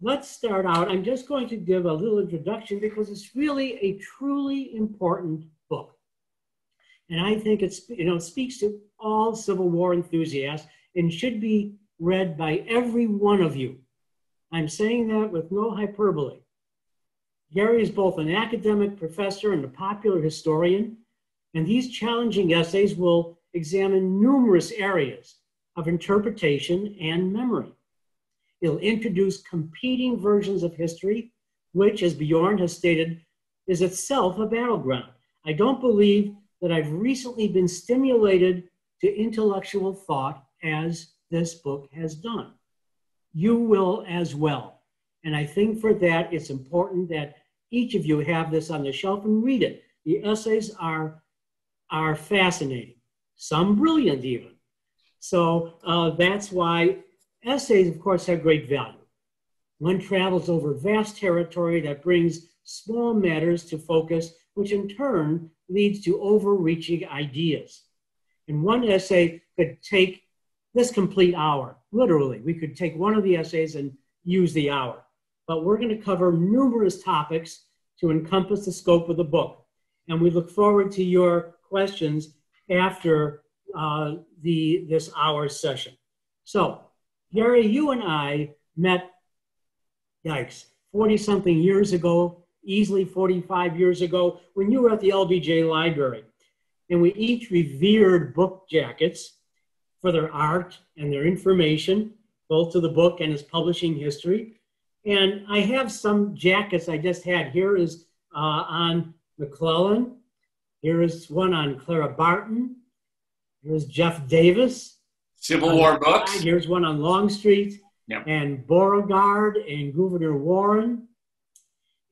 let's start out. I'm just going to give a little introduction because it's really a truly important book. And I think it's, speaks to all Civil War enthusiasts and should be read by every one of you. I'm saying that with no hyperbole. Gary is both an academic professor and a popular historian, and these challenging essays will examine numerous areas of interpretation and memory. It'll introduce competing versions of history, which, as Bjorn has stated, is itself a battleground. I don't believe that I've recently been stimulated to intellectual thought as this book has done. You will as well. And I think for that, it's important that each of you have this on the shelf and read it. The essays are fascinating, some brilliant even. So that's why essays, of course, have great value. One travels over vast territory that brings small matters to focus, which in turn leads to overreaching ideas. And one essay could take this complete hour, literally. We could take one of the essays and use the hour. But we're going to cover numerous topics to encompass the scope of the book. And we look forward to your questions after this hour's session. So, Gary, you and I met, 40-something years ago, easily 45 years ago, when you were at the LBJ Library. And we each revered book jackets for their art and their information, both to the book and its publishing history. And I have some jackets I just had. Here is on McClellan. Here is one on Clara Barton. Here's Jeff Davis. Civil War books. Here's one on Longstreet. Yep. And Beauregard and Gouverneur Warren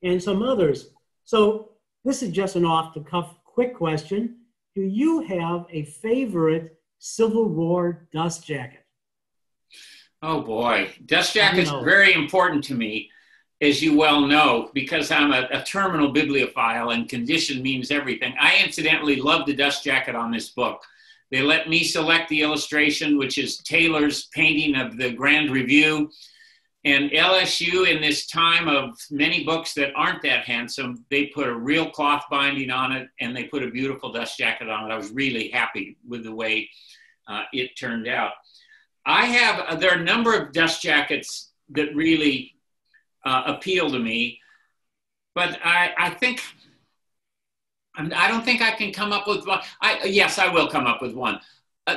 and some others. So this is just an off-the-cuff quick question. Do you have a favorite Civil War dust jacket? Oh boy, dust jackets are very important to me, as you well know, because I'm a terminal bibliophile and condition means everything. I incidentally love the dust jacket on this book. They let me select the illustration, which is Taylor's painting of the Grand Review. And LSU, in this time of many books that aren't that handsome, they put a real cloth binding on it and they put a beautiful dust jacket on it. I was really happy with the way it turned out. There are a number of dust jackets that really appeal to me, but I don't think I can come up with one. Yes, I will come up with one.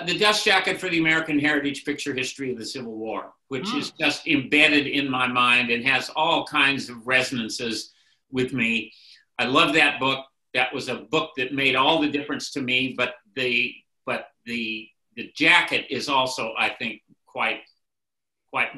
The dust jacket for the American Heritage Picture History of the Civil War, which is just embedded in my mind and has all kinds of resonances with me. I love that book. That was a book that made all the difference to me, but the jacket is also, I think, quite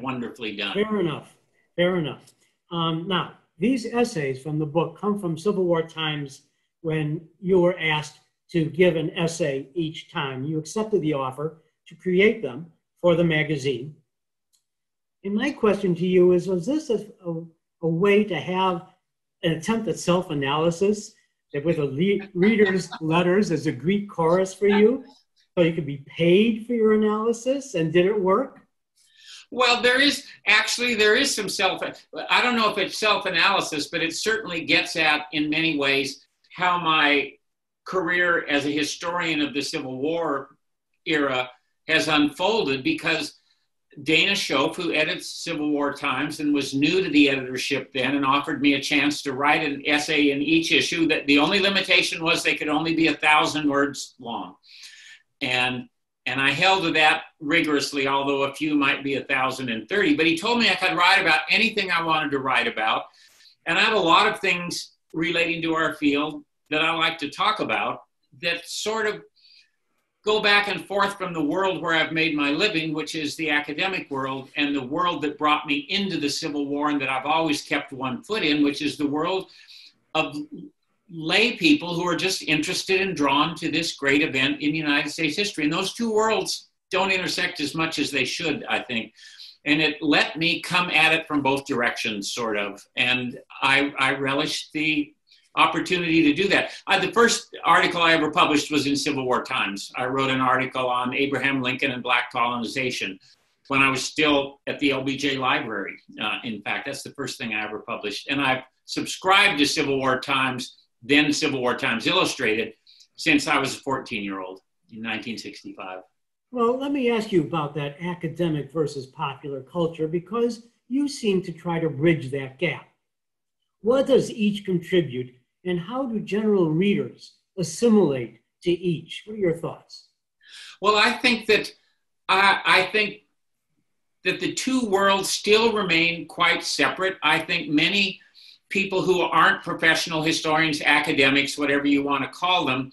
wonderfully done. Fair enough. Fair enough. Now, these essays from the book come from Civil War times when you were asked to give an essay each time. You accepted the offer to create them for the magazine. And my question to you is, was this a way to have an attempt at self-analysis that with a reader's letters as a Greek chorus for you, so you could be paid for your analysis? And did it work? Well, there is some I don't know if it's self-analysis, but it certainly gets at, in many ways, how my career as a historian of the Civil War era has unfolded, because Dana Schoaf, who edits Civil War Times and was new to the editorship then, and offered me a chance to write an essay in each issue, that the only limitation was they could only be 1,000 words long. And I held to that rigorously, although a few might be 1,030. But he told me I could write about anything I wanted to write about. And I have a lot of things relating to our field that I like to talk about that sort of go back and forth from the world where I've made my living, which is the academic world, and the world that brought me into the Civil War and that I've always kept one foot in, which is the world of lay people who are just interested and drawn to this great event in United States history. And those two worlds don't intersect as much as they should, I think. And it let me come at it from both directions, sort of. And I relished the opportunity to do that. The first article I ever published was in Civil War Times. I wrote an article on Abraham Lincoln and black colonization. when I was still at the LBJ Library. In fact, that's the first thing I ever published. And I've subscribed to Civil War Times, then Civil War Times Illustrated, since I was a 14-year-old in 1965. Well, let me ask you about that academic versus popular culture, because you seem to try to bridge that gap. What does each contribute, and how do general readers assimilate to each? What are your thoughts? Well, I think that the two worlds still remain quite separate. I think many people who aren't professional historians, academics, whatever you want to call them,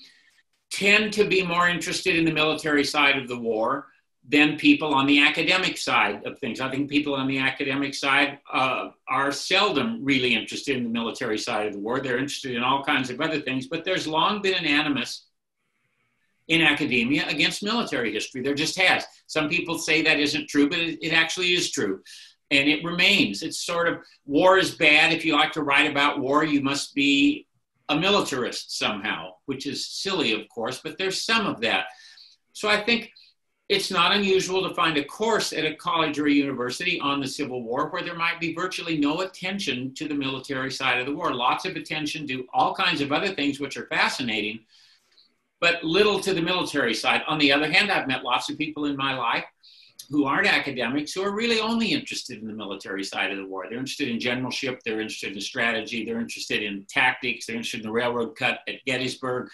tend to be more interested in the military side of the war than people on the academic side of things. I think people on the academic side are seldom really interested in the military side of the war. They're interested in all kinds of other things, but there's long been an animus in academia against military history. There just has. Some people say that isn't true, but it actually is true. And it remains. It's sort of, war is bad. If you like to write about war, you must be a militarist somehow, which is silly, of course, but there's some of that. So I think it's not unusual to find a course at a college or a university on the Civil War where there might be virtually no attention to the military side of the war. Lots of attention to all kinds of other things which are fascinating, but little to the military side. On the other hand, I've met lots of people in my life who aren't academics who are really only interested in the military side of the war. They're interested in generalship, they're interested in strategy, they're interested in tactics, they're interested in the railroad cut at Gettysburg.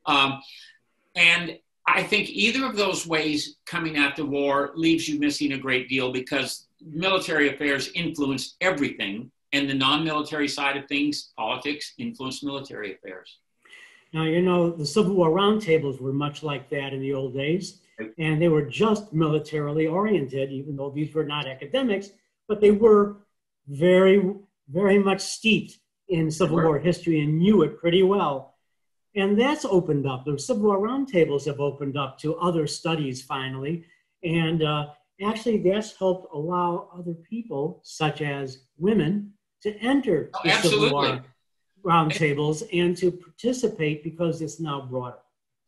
And I think either of those ways coming at the war leaves you missing a great deal, because military affairs influenced everything, and the non-military side of things, politics, influenced military affairs. Now, you know, the Civil War roundtables were much like that in the old days, and they were just militarily oriented, even though these were not academics, but they were very, very much steeped in Civil War history and knew it pretty well. And that's opened up. The Civil War roundtables have opened up to other studies finally, and actually that's helped allow other people, such as women, to enter the Civil War roundtables and to participate, because it's now broader.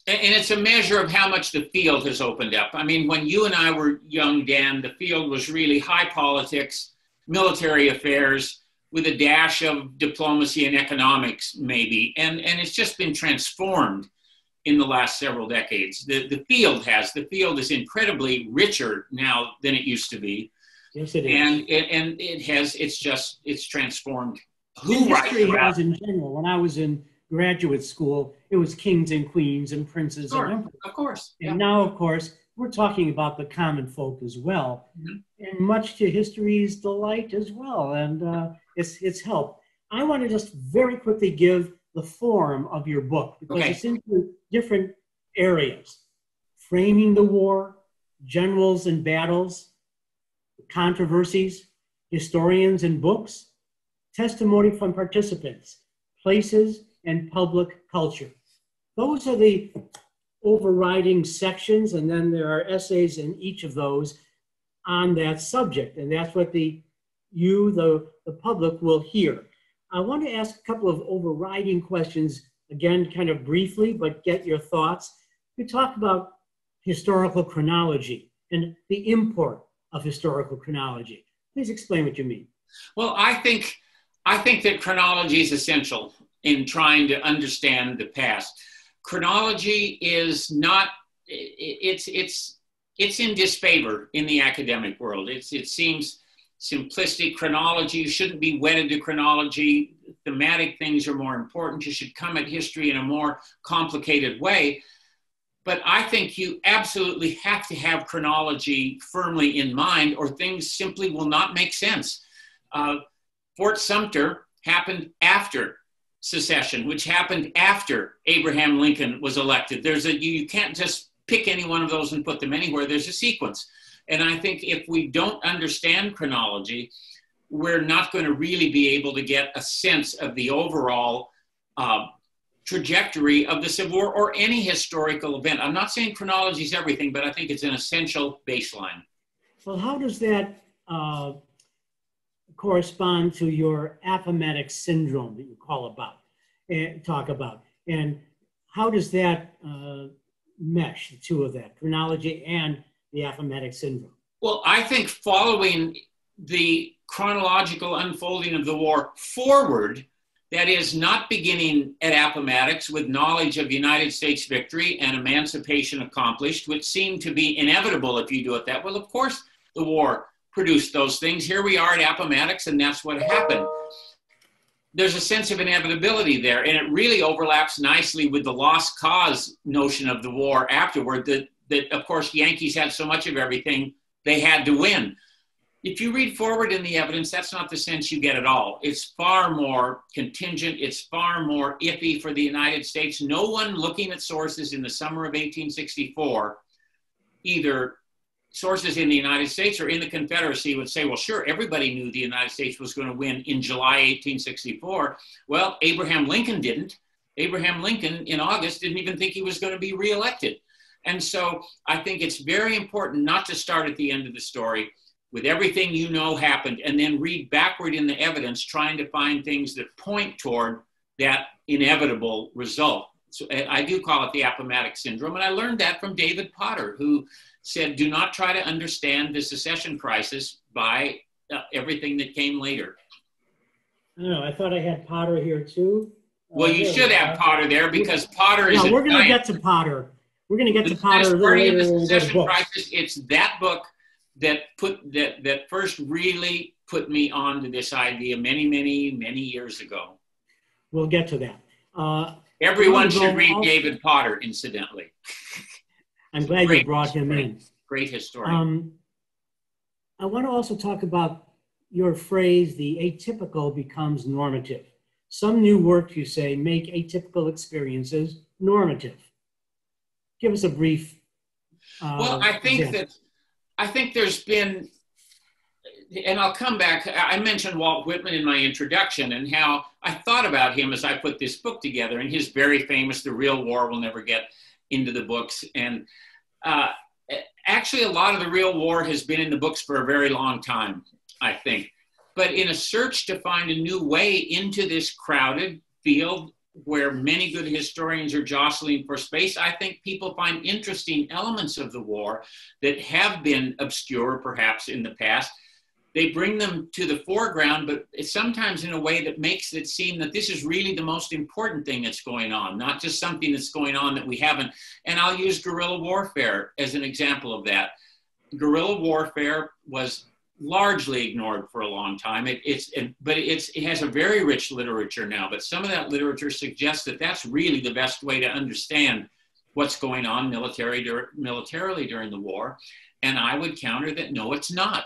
And it's a measure of how much the field has opened up. I mean, when you and I were young, Dan, the field was really high politics, military affairs, with a dash of diplomacy and economics, maybe. And it's just been transformed in the last several decades. The field has. The field is incredibly richer now than it used to be. Yes, it is. And it has, it's transformed. History has in general. When I was in graduate school, it was kings and queens and princes and emperors. Of course. And now, of course, we're talking about the common folk as well, and much to history's delight as well, and it's helped. I want to just very quickly give the form of your book, because it's into different areas: framing the war, generals and battles, controversies, historians and books, testimony from participants, places, and public culture. Those are the overriding sections, and then there are essays in each of those on that subject, and that's what the public will hear. I want to ask a couple of overriding questions, again, kind of briefly, but get your thoughts. We talk about historical chronology and the import of historical chronology. Please explain what you mean. Well, I think that chronology is essential in trying to understand the past. Chronology is not, it's in disfavor in the academic world. It seems simplistic. Chronology, you shouldn't be wedded to chronology. Thematic things are more important. You should come at history in a more complicated way. But I think you absolutely have to have chronology firmly in mind, or things simply will not make sense. Fort Sumter happened after secession, which happened after Abraham Lincoln was elected. You can't just pick any one of those and put them anywhere. There's a sequence. And I think if we don't understand chronology, we're not going to really be able to get a sense of the overall trajectory of the Civil War or any historical event. I'm not saying chronology is everything, but I think it's an essential baseline. Well, how does that correspond to your Appomattox Syndrome that you talk about? And how does that mesh, the two of that, chronology and the Appomattox Syndrome? Well, I think following the chronological unfolding of the war forward, that is, not beginning at Appomattox with knowledge of United States victory and emancipation accomplished, which seemed to be inevitable if you do it that well. Of course, the war produced those things. Here we are at Appomattox, and that's what happened. There's a sense of inevitability there, and it really overlaps nicely with the lost cause notion of the war afterward, that of course, Yankees had so much of everything, they had to win. If you read forward in the evidence, that's not the sense you get at all. It's far more contingent. It's far more iffy for the United States. No one looking at sources in the summer of 1864, either sources in the United States or in the Confederacy, would say, well, sure, everybody knew the United States was going to win in July 1864. Well, Abraham Lincoln didn't. Abraham Lincoln in August didn't even think he was going to be reelected. And so I think it's very important not to start at the end of the story with everything you know happened and then read backward in the evidence, trying to find things that point toward that inevitable result. So I do call it the Appomattox Syndrome. And I learned that from David Potter, who said, do not try to understand the secession crisis by everything that came later. I don't know. I thought I had Potter here too. Well, you should have Potter there because Potter is. Yeah, we're going to get to Potter. We're going to get to Potter later. The secession crisis. It's that book that first really put me on to this idea many years ago. We'll get to that. Everyone should read David Potter, incidentally. I'm glad you brought him in. Great historian. I want to also talk about your phrase, the atypical becomes normative. Some new work, you say, make atypical experiences normative. Give us a brief well, I think there's been, and I'll come back, I mentioned Walt Whitman in my introduction and how I thought about him as I put this book together, and his very famous The Real War will never get into the books. And actually a lot of the real war has been in the books for a very long time, I think. But in a search to find a new way into this crowded field where many good historians are jostling for space, I think people find interesting elements of the war that have been obscure perhaps in the past. They bring them to the foreground, but it's sometimes in a way that makes it seem that this is really the most important thing that's going on, not just something that's going on that we haven't. And I'll use guerrilla warfare as an example of that. Guerrilla warfare was largely ignored for a long time. It has a very rich literature now, but some of that literature suggests that that's really the best way to understand what's going on militarily during the war. And I would counter that, no, it's not.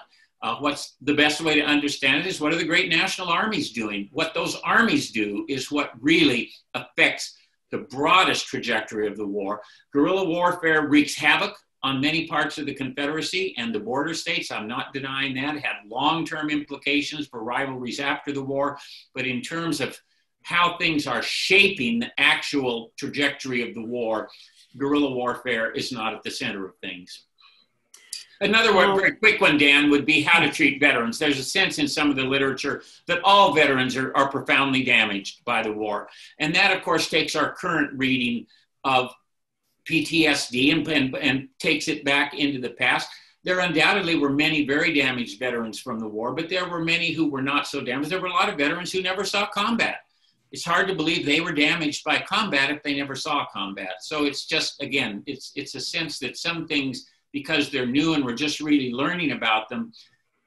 What's the best way to understand it is what are the great national armies doing? What those armies do is what really affects the broadest trajectory of the war. Guerrilla warfare wreaks havoc on many parts of the Confederacy and the border states. I'm not denying that. It had long-term implications for rivalries after the war. But in terms of how things are shaping the actual trajectory of the war, guerrilla warfare is not at the center of things. Another one, very quick one, Dan, would be how to treat veterans. There's a sense in some of the literature that all veterans are profoundly damaged by the war. And that, of course, takes our current reading of PTSD and takes it back into the past. There undoubtedly were many very damaged veterans from the war, but there were many who were not so damaged. There were a lot of veterans who never saw combat. It's hard to believe they were damaged by combat if they never saw combat. So it's just, again, it's a sense that some things, because they're new and we're just really learning about them,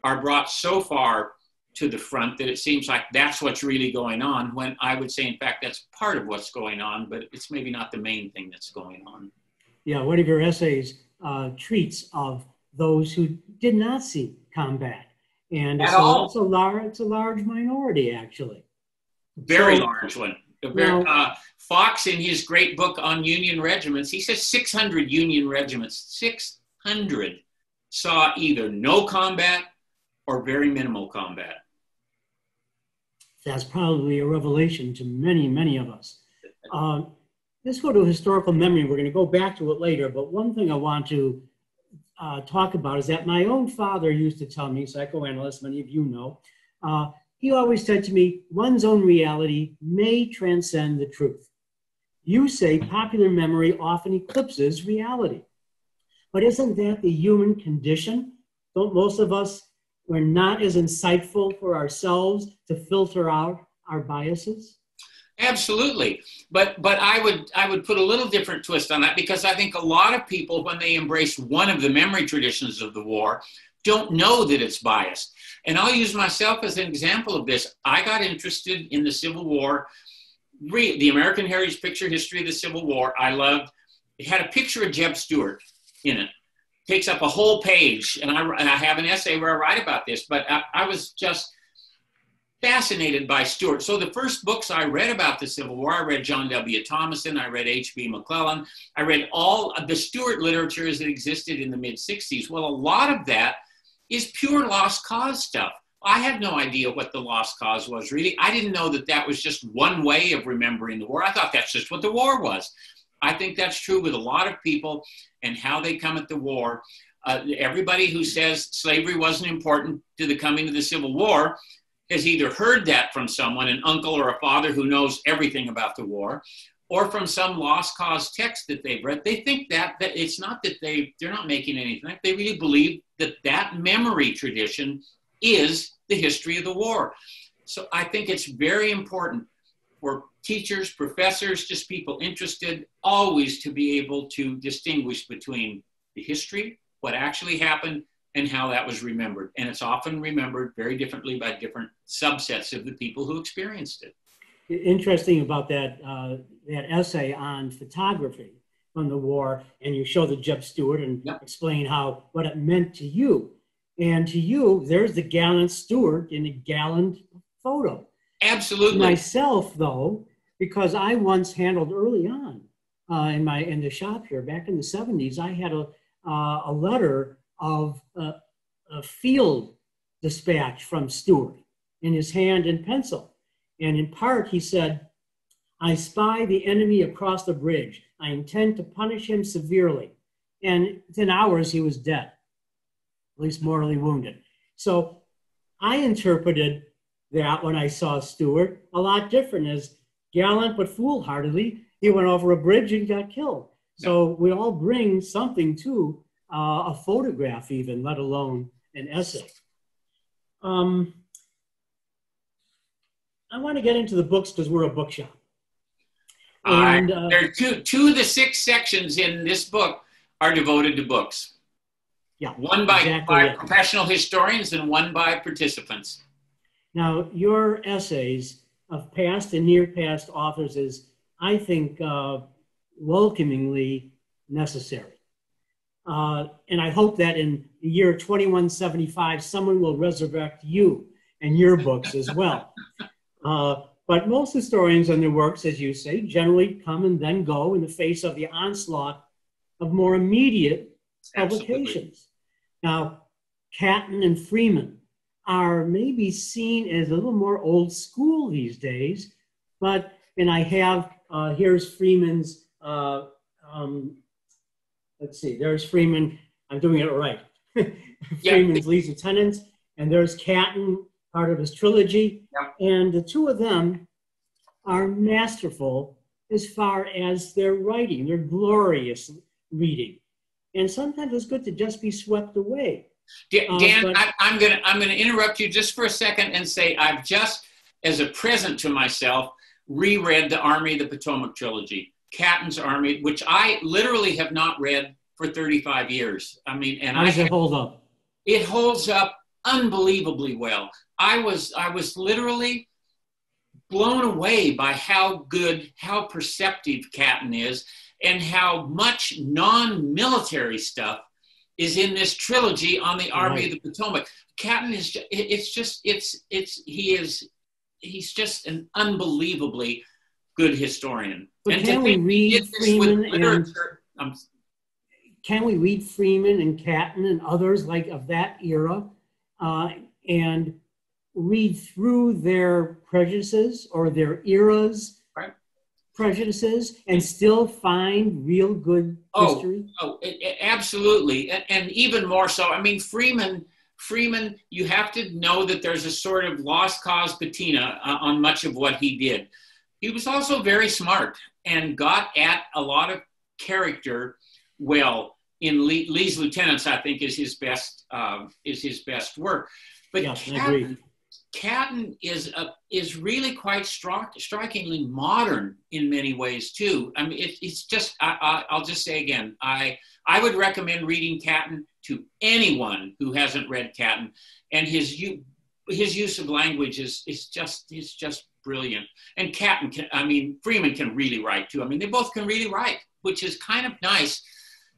are brought so far to the front that it seems like that's what's really going on, when I would say, in fact, that's part of what's going on, but it's maybe not the main thing that's going on. Yeah, one of your essays treats of those who did not see combat. And it's a large minority, actually. Very large one. Fox, in his great book on Union regiments, he says 600 Union regiments, 600 saw either no combat or very minimal combat. That's probably a revelation to many of us. Let's go to historical memory. We're going to go back to it later, but one thing I want to talk about is that my own father used to tell me, psychoanalyst, many of you know, he always said to me, one's own reality may transcend the truth. You say popular memory often eclipses reality. But isn't that the human condition? don't most of us, we're not as insightful for ourselves to filter out our biases? Absolutely. But I would put a little different twist on that, because I think a lot of people, when they embrace one of the memory traditions of the war, don't know that it's biased. And I'll use myself as an example of this. I got interested in the Civil War, the American Heritage Picture History of the Civil War. I loved. It had a picture of Jeb Stuart in it. Takes up a whole page, and I have an essay where I write about this, but I was just fascinated by Stuart. So the first books I read about the Civil War, I read John W. Thomason, I read H.B. McClellan, I read all of the Stuart literature as it existed in the mid-60s. Well, a lot of that is pure lost cause stuff. I had no idea what the lost cause was, really. I didn't know that that was just one way of remembering the war. I thought that's just what the war was. I think that's true with a lot of people and how they come at the war. Everybody who says slavery wasn't important to the coming of the Civil War has either heard that from someone, an uncle or a father who knows everything about the war, or from some lost cause text that they've read. They think that it's not that they're not making anything. They really believe that that memory tradition is the history of the war. So I think it's very important for teachers, professors, just people interested, always to be able to distinguish between the history, what actually happened, and how that was remembered. And it's often remembered very differently by different subsets of the people who experienced it. Interesting about that, that essay on photography from the war, and you show the Jeb Stuart and Yep. explain what it meant to you. And to you, there's the gallant Stuart in a gallant photo. Absolutely. Myself, though, because I once handled early on in the shop here back in the 70s, I had a letter of a field dispatch from Stuart in his hand in pencil. And in part, he said, "I spy the enemy across the bridge. I intend to punish him severely." And within hours, he was dead, at least mortally wounded. So I interpreted that when I saw Stuart a lot different, as gallant but foolhardily, he went over a bridge and got killed. So we all bring something to a photograph even, let alone an essay. I want to get into the books because we're a bookshop. And there are two of the 6 sections in this book are devoted to books. Yeah, one by professional historians and one by participants. Now, your essays of past and near past authors is, I think, welcomingly necessary. And I hope that in the year 2175, someone will resurrect you and your books as well. But most historians and their works, as you say, generally come and then go in the face of the onslaught of more immediate publications. Absolutely. Now, Catton and Freeman are maybe seen as a little more old school these days, and I have, here's Freeman's, let's see, there's Freeman, I'm doing it right. Freeman's Lee's Lieutenants, and there's Catton, part of his trilogy. Yeah. And the two of them are masterful as far as their writing, their glorious reading. And sometimes it's good to just be swept away. Dan, I'm gonna interrupt you just for a second and say I've just, as a present to myself, reread the Army of the Potomac trilogy, Catton's Army, which I literally have not read for 35 years. I mean, and how does it hold up? It holds up unbelievably well. I was literally blown away by how good, how perceptive Catton is, and how much non-military stuff is in this trilogy on the Army of the Potomac. Catton is, he's just an unbelievably good historian. But can we read Freeman and Catton and others like of that era and read through their prejudices or their era's prejudices and still find real good history? Absolutely. And even more so. I mean, Freeman, you have to know that there's a sort of lost cause patina on much of what he did. He was also very smart and got at a lot of character well in Lee's Lieutenants, I think, is his best work. But yes, I agree. Catton is really quite strikingly modern in many ways too. I mean, it's just I'll just say again, I would recommend reading Catton to anyone who hasn't read Catton, and his use of language is just brilliant. And Catton Freeman can really write too. I mean, they both can really write, which is kind of nice.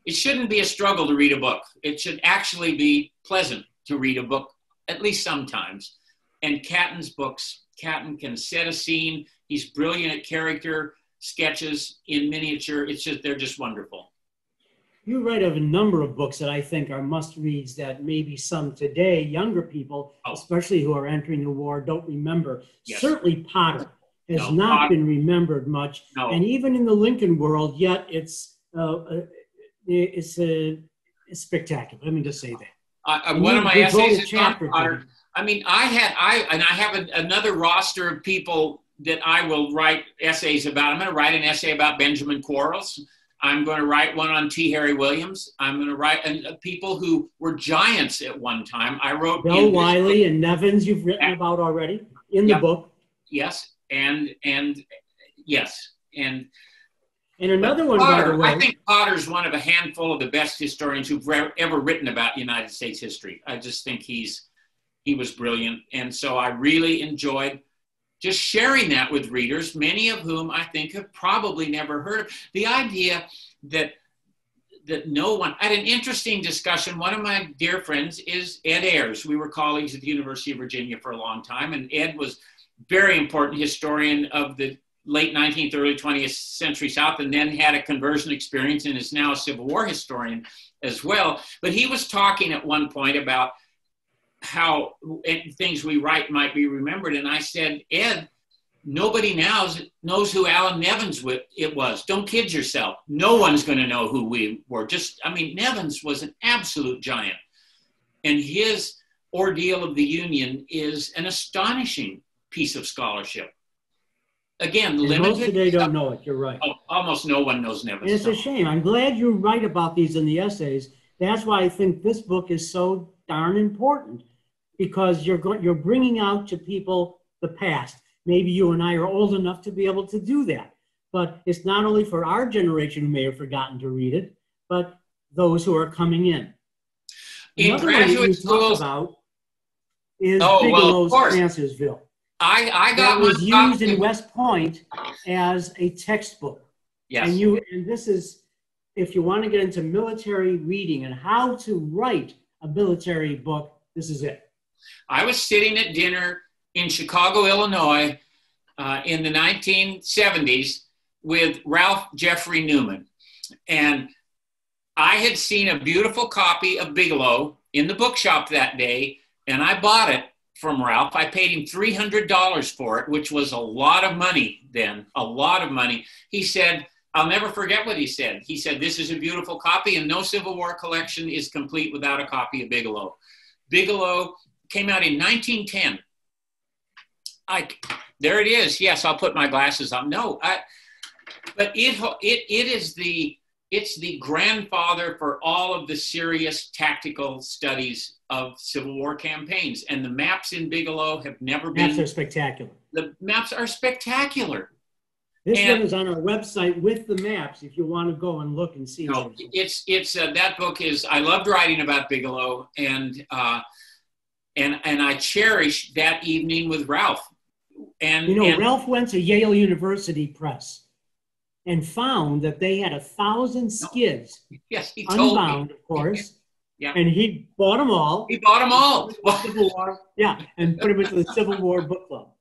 It shouldn't be a struggle to read a book. It should actually be pleasant to read a book, at least sometimes. And Catton's books, Catton can set a scene. He's brilliant at character sketches in miniature. They're just wonderful. You write of a number of books that I think are must-reads that maybe some today, younger people, especially who are entering the war, don't remember. Yes. Certainly Potter has not been remembered much. No. And even in the Lincoln world, yet it's spectacular. Let me just say that. One of my essays is on Potter. I mean, I have another roster of people that I will write essays about. I'm going to write an essay about Benjamin Quarles. I'm going to write one on T. Harry Williams. I'm going to write people who were giants at one time. I wrote Bill Wiley and Nevins. You've written about already in the book. Yes, and yes, and another one. Potter, by the way, I think Potter's one of a handful of the best historians who've ever written about United States history. I just think he was brilliant. And so I really enjoyed just sharing that with readers, many of whom I think have probably never heard of. The idea that no one, I had an interesting discussion. One of my dear friends is Ed Ayers. We were colleagues at the University of Virginia for a long time. And Ed was very important historian of the late 19th, early 20th century South, and then had a conversion experience and is now a Civil War historian as well. But he was talking at one point about how things we write might be remembered. And I said, Ed, nobody now knows who Alan Nevins was. Don't kid yourself. No one's going to know who we were. Nevins was an absolute giant. And his ordeal of the Union is an astonishing piece of scholarship. Again, most today don't know it. You're right. Almost no one knows Nevins. And it's a shame. I'm glad you write about these in the essays. That's why I think this book is so darn important, because you're bringing out to people the past. Maybe you and I are old enough to be able to do that, but it's not only for our generation who may have forgotten to read it, but those who are coming in. In graduate schools, about is Bigelow's Chancellorsville. That was used in West Point as a textbook. Yes. And this is, if you want to get into military reading and how to write a military book, this is it. I was sitting at dinner in Chicago, Illinois, in the 1970s with Ralph Jeffrey Newman. And I had seen a beautiful copy of Bigelow in the bookshop that day, and I bought it from Ralph. I paid him $300 for it, which was a lot of money then, a lot of money. He said, I'll never forget what he said. He said, this is a beautiful copy, and no Civil War collection is complete without a copy of Bigelow. Bigelow came out in 1910. There it is. Yes, I'll put my glasses on. No, but it's the grandfather for all of the serious tactical studies of Civil War campaigns. And the maps in Bigelow have never been. Maps are spectacular. The maps are spectacular. This one is on our website with the maps if you want to go and look and see. No, that book is, I loved writing about Bigelow, and I cherish that evening with Ralph. And Ralph went to Yale University Press and found that they had 1,000 skids. Yes, he told unbound, me. Of course. Yeah. And he bought them all. He bought them all. Civil War, and put them into the Civil War book club.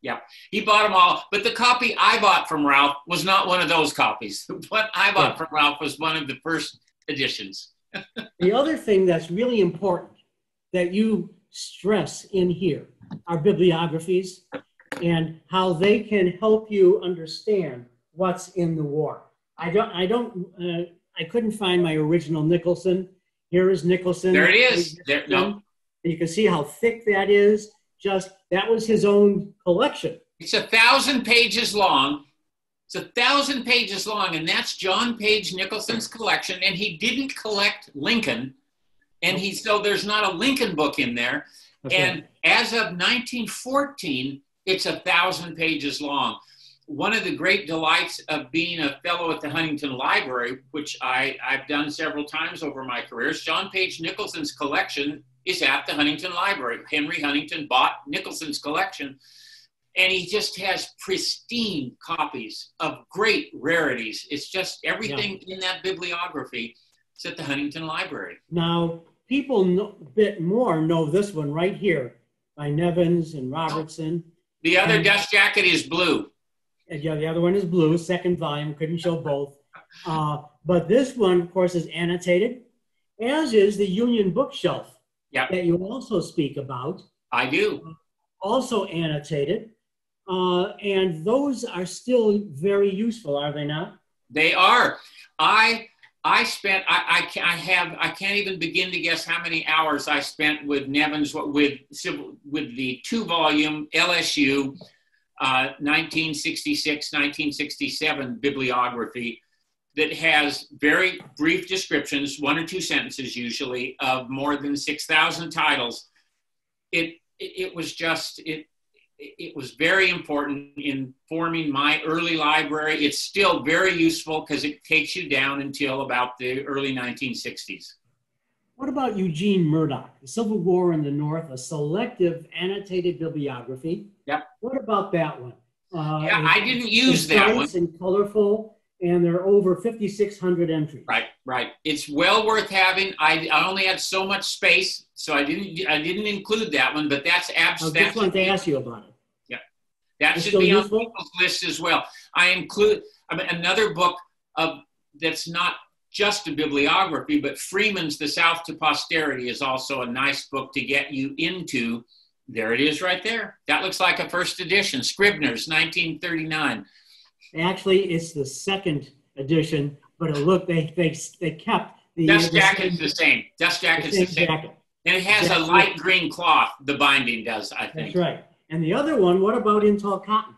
Yeah, he bought them all. But the copy I bought from Ralph was not one of those copies. What I bought from Ralph was one of the first editions. The other thing that's really important that you stress in here are bibliographies and how they can help you understand what's in the war. I couldn't find my original Nicholson. Here is Nicholson. There it is. No. You can see how thick that is. That was his own collection. It's 1,000 pages long, It's 1,000 pages long, and that's John Page Nicholson's collection, and he didn't collect Lincoln, and so there's not a Lincoln book in there. Okay. And as of 1914, it's 1,000 pages long. One of the great delights of being a fellow at the Huntington Library, which I've done several times over my career, is John Page Nicholson's collection is at the Huntington Library. Henry Huntington bought Nicholson's collection, and he just has pristine copies of great rarities. It's just everything in that bibliography is at the Huntington Library. Now, people know a bit more know this one right here by Nevins and Robertson. The other dust jacket is blue. Yeah, the other one is blue, second volume, couldn't show both. But this one, of course, is annotated, as is the Union bookshelf that you also speak about. I do. Also annotated. And those are still very useful, are they not? They are. I can't even begin to guess how many hours I spent with Nevins, with the 2-volume LSU 1966, 1967 bibliography that has very brief descriptions, 1 or 2 sentences usually, of more than 6,000 titles. It was very important in forming my early library. It's still very useful because it takes you down until about the early 1960s. What about Eugene Murdoch, The Civil War in the North, a selective annotated bibliography? Yep. What about that one? I didn't use that one. It's and colorful, and there are over 5,600 entries. Right. It's well worth having. I only had so much space, so I didn't include that one, but that's absolutely. I just wanted to ask you about it. Yeah. That should be on people's list as well. I include another book that's not just a bibliography, but Freeman's The South to Posterity is also a nice book to get you into. There it is right there. That looks like a first edition, Scribner's, 1939. Actually, it's the second edition, but look, they kept the dust jacket's the same. Dust jacket's the same. Jacket. And it has a light green cloth, the binding does, I think. That's right. And the other one, what about In Tall Cotton?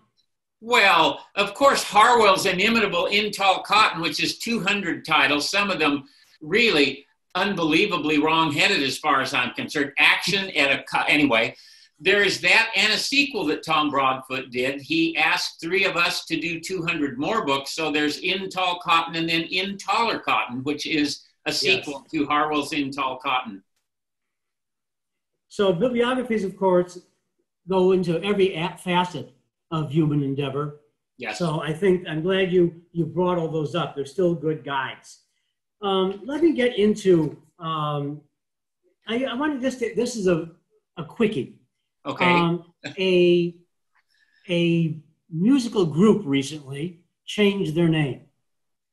Well, of course, Harwell's inimitable In Tall Cotton, which is 200 titles, some of them really unbelievably wrong-headed as far as I'm concerned. Anyway, there is that and a sequel that Tom Broadfoot did. He asked 3 of us to do 200 more books, so there's In Tall Cotton and then In Taller Cotton, which is a sequel to Harwell's In Tall Cotton. So bibliographies, of course, go into every facet of human endeavor. Yes. So I'm glad you brought all those up. They're still good guides. Let me get into, I wanted this is a quickie. Okay. A musical group recently changed their name.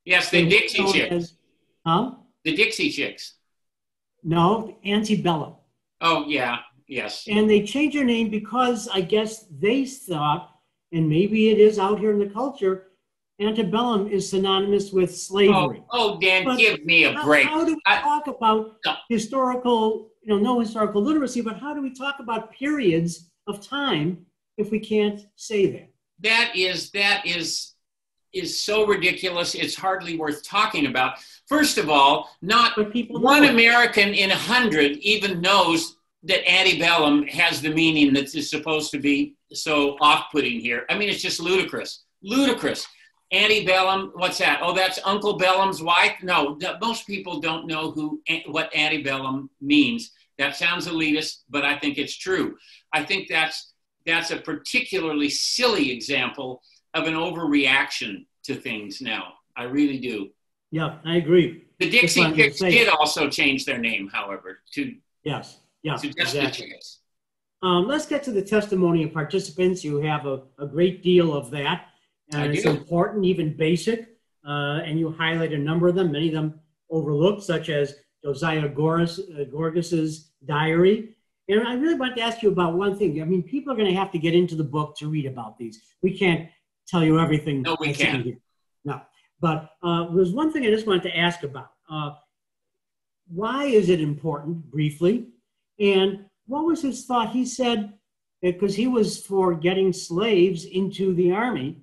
Yes, the Dixie Chicks. The Dixie Chicks. No, Antebellum. Oh, yeah, yes. And they changed their name because I guess they thought, and maybe it is out here in the culture, antebellum is synonymous with slavery. Oh, Dan, but give me a break. How do we talk about historical, no historical literacy, but how do we talk about periods of time if we can't say that? That is so ridiculous. It's hardly worth talking about. First of all, not one American in 100 even knows that antebellum has the meaning that is supposed to be so off-putting here. I mean, it's just ludicrous. Ludicrous. Antebellum, what's that? Oh, that's Uncle Bellum's wife? No, most people don't know what antebellum means. That sounds elitist, but I think it's true. I think that's a particularly silly example of an overreaction to things now. I really do. Yeah, I agree. The Dixie Chicks did also change their name, however, to just exactly. The Chicks. Let's get to the testimony of participants. You have a great deal of that. And it's important, even basic. And you highlight a number of them, many of them overlooked, such as Josiah Gorgas's diary. And I really want to ask you about one thing. I mean, people are going to have to get into the book to read about these. We can't tell you everything. No, we can't. Here. No. But there's one thing I just wanted to ask about. Why is it important, briefly? And what was his thought? He said, because he was for getting slaves into the army.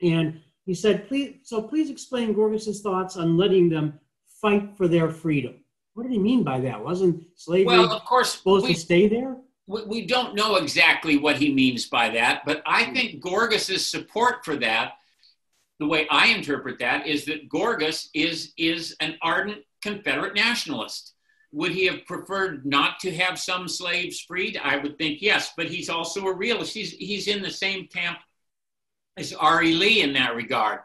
And He said, please explain Gorgas's thoughts on letting them fight for their freedom. What did he mean by that? Wasn't slavery Of course, supposed to stay there? We don't know exactly what he means by that, but I think Gorgas's support for that, the way I interpret that, is that Gorgas is an ardent Confederate nationalist. Would he have preferred not to have some slaves freed? I would think yes, but he's also a realist. He's in the same camp as R.E. Lee in that regard.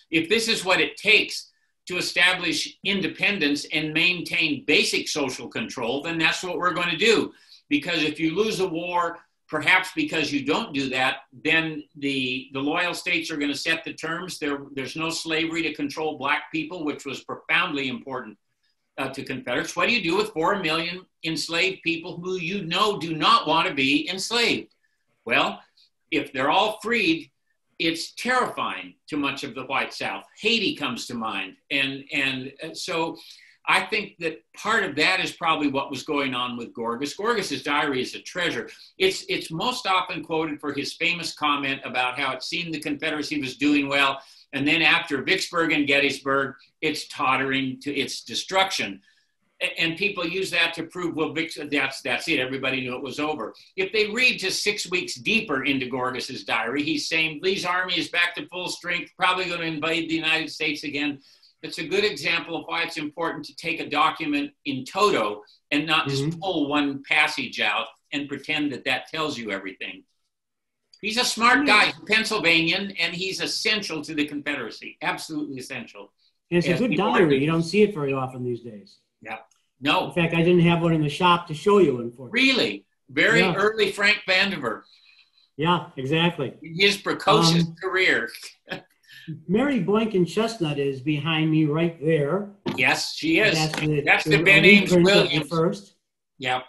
If this is what it takes to establish independence and maintain basic social control, then that's what we're going to do. Because if you lose a war, perhaps because you don't do that, then the loyal states are going to set the terms. There's no slavery to control black people, which was profoundly important to Confederates. What do you do with 4 million enslaved people who do not want to be enslaved? Well, if they're all freed, it's terrifying to much of the white South. Haiti comes to mind. And so I think that part of that is probably what was going on with Gorgas. Gorgas's diary is a treasure. It's most often quoted for his famous comment about how it seemed the Confederacy was doing well, and then after Vicksburg and Gettysburg, it's tottering to its destruction. And people use that to prove, well, that's it. Everybody knew it was over. If they read just 6 weeks deeper into Gorgas's diary, he's saying Lee's army is back to full strength, probably going to invade the United States again. It's a good example of why it's important to take a document in toto and not just pull one passage out and pretend that that tells you everything. He's a smart guy, he's a Pennsylvanian, and he's essential to the Confederacy, absolutely essential. And it's a good diary. You don't see it very often these days. Yeah. No. In fact, I didn't have one in the shop to show you, unfortunately. Really? Very early Frank Vandiver. Yeah, exactly. His precocious career. Mary Boynton Chestnut is behind me right there. Yes, she is. That's the the Ben Ames Williams first. Yeah.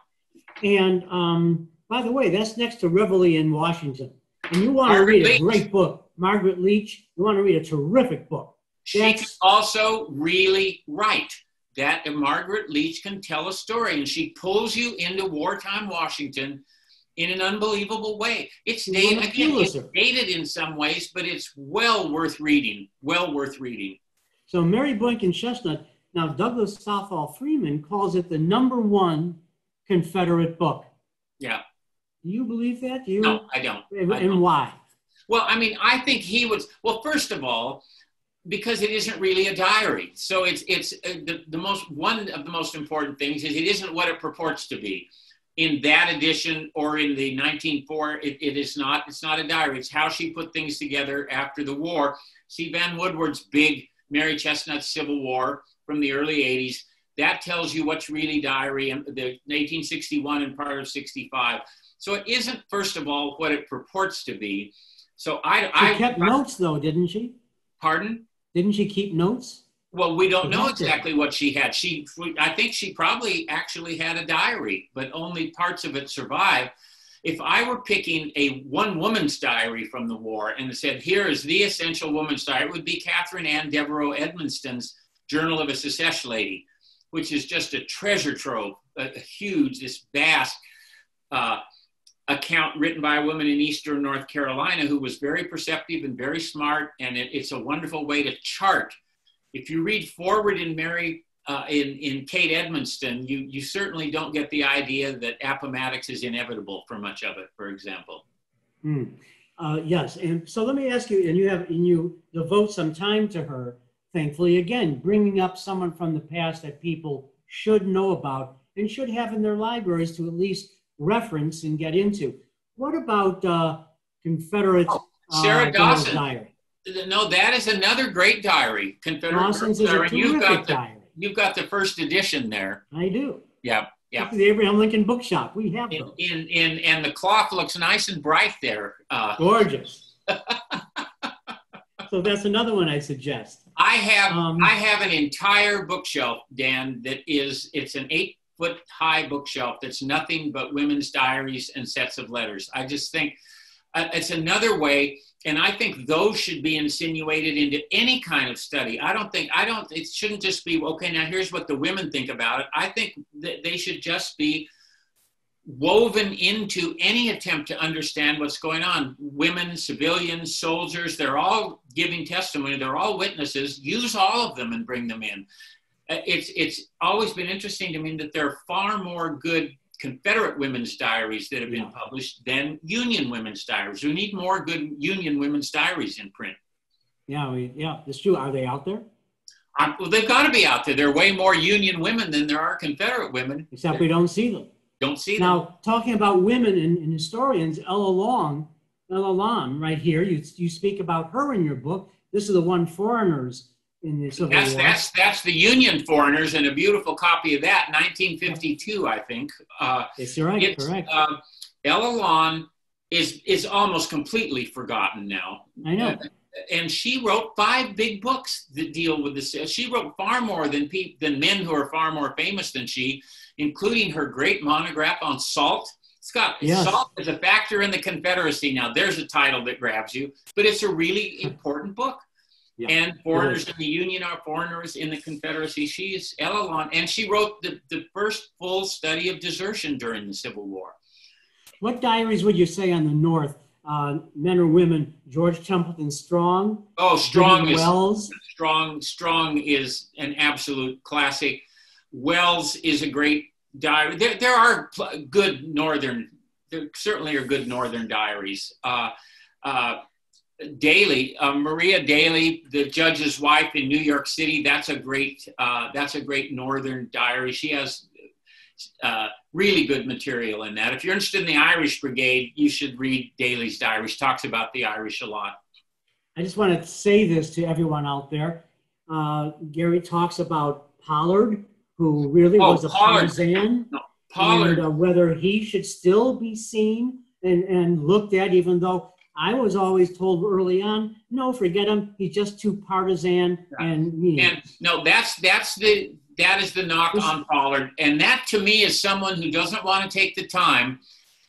And by the way, that's next to Reveille in Washington. And you want to read a great book, Margaret Leach. You want to read a terrific book. She can also really write. That Margaret Leach can tell a story, and she pulls you into wartime Washington in an unbelievable way. It's dated in some ways, but it's well worth reading. Well worth reading. So Mary Boynton Chestnut. Now Douglas Southall Freeman calls it the #1 Confederate book. Yeah. Do you believe that? No, I don't. And why? Well, I mean, I think he was. Well, first of all, because it isn't really a diary. So it's one of the most important things is it isn't what it purports to be. In that edition or in the 1904, it's not a diary. It's how she put things together after the war. See Van Woodward's big Mary Chestnut's Civil War from the early 80s. That tells you what's really diary, and the 1861 and part of 65. So it isn't, first of all, what it purports to be. So she kept notes, though, didn't she? Pardon? Didn't she keep notes? Well, we don't know exactly what she had. I think she probably actually had a diary, but only parts of it survive. If I were picking a one woman's diary from the war and said, here is the essential woman's diary, it would be Catherine Ann Devereux Edmonston's Journal of a Secesh Lady, which is just a treasure trove, this vast account written by a woman in Eastern North Carolina who was very perceptive and very smart, and it's a wonderful way to chart. If you read forward in in Kate Edmonston, you certainly don't get the idea that Appomattox is inevitable for much of it, for example. Yes, and so let me ask you, and you devote some time to her, thankfully, again, bringing up someone from the past that people should know about and should have in their libraries to at least reference and get into. What about Confederate Sarah Dawson diary? No, that is another great diary. Confederate Dawson's is a terrific diary. You've got the first edition there. I do. Yeah. The Abraham Lincoln Bookshop. We have those. And the cloth looks nice and bright there. Gorgeous. So that's another one I suggest. I have an entire bookshelf, Dan, it's an 8-foot high bookshelf that's nothing but women's diaries and sets of letters. I just think it's another way, and I think those should be insinuated into any kind of study. It shouldn't just be, okay, now here's what the women think about it. I think that they should just be woven into any attempt to understand what's going on. Women, civilians, soldiers, they're all giving testimony. They're all witnesses. Use all of them and bring them in. It's always been interesting to me that there are far more good Confederate women's diaries that have been published than Union women's diaries. We need more good Union women's diaries in print. Yeah, that's true. Are they out there? Well, they've got to be out there. There are way more Union women than there are Confederate women. Except we don't see them. Don't see them. Now, talking about women and historians, Ella Long, right here, you speak about her in your book. This is the one foreigners in the Civil War. That's the Union foreigners, and a beautiful copy of that, 1952, I think. Yes, you're right, correct. Ella Long is almost completely forgotten now. I know. And she wrote 5 big books that deal with this. She wrote far more than men who are far more famous than she, including her great monograph on salt. Salt is a factor in the Confederacy. Now, there's a title that grabs you, but it's a really important book. Yeah, and foreigners in the Union are foreigners in the Confederacy. She's Ella Long, and she wrote the first full study of desertion during the Civil War. What diaries would you say on the North? Men or women? George Templeton Strong. Oh, Strong is Wells. Strong is an absolute classic. Wells is a great diary. There are good Northern. There certainly are good Northern diaries. Daly, Maria Daly, the judge's wife in New York City. That's a great Northern diary. She has really good material in that. If you're interested in the Irish Brigade, you should read Daly's diary. She talks about the Irish a lot. I just want to say this to everyone out there. Gary talks about Pollard, who really was a partisan. Pollard. And whether he should still be seen and looked at, even though I was always told early on, no, forget him. He's just too partisan and mean. And no, that is the knock on Pollard. And that, to me, is someone who doesn't want to take the time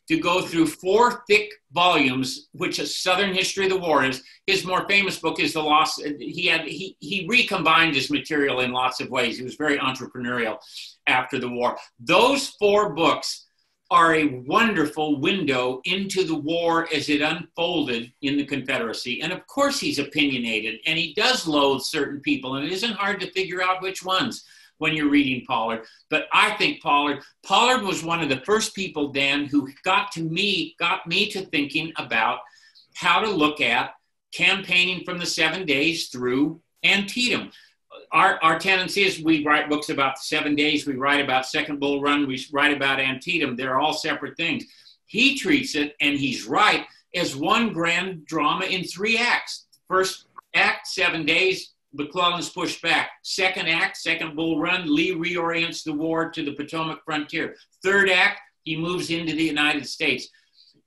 to go through 4 thick volumes, which a Southern history of the war is. His more famous book is The Lost. He recombined his material in lots of ways. He was very entrepreneurial after the war. Those 4 books are a wonderful window into the war as it unfolded in the Confederacy. And of course he's opinionated, and he does loathe certain people, and it isn't hard to figure out which ones when you're reading Pollard. But I think Pollard was one of the first people, Dan, who got me to thinking about how to look at campaigning from the 7 days through Antietam. Our tendency is we write books about the 7 days, we write about Second Bull Run, we write about Antietam. They're all separate things. He treats it, and he's right, as one grand drama in 3 acts. First act, 7 days, McClellan's pushed back. Second act, Second Bull Run, Lee reorients the war to the Potomac frontier. Third act, he moves into the United States.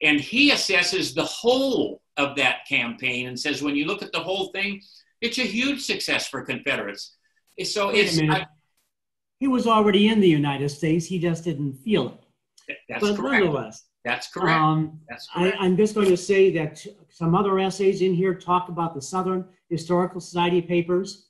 And he assesses the whole of that campaign and says, when you look at the whole thing, it's a huge success for Confederates. So he was already in the United States. He just didn't feel it. That's but correct. Nonetheless, that's correct. That's correct. I'm just going to say that some other essays in here talk about the Southern Historical Society papers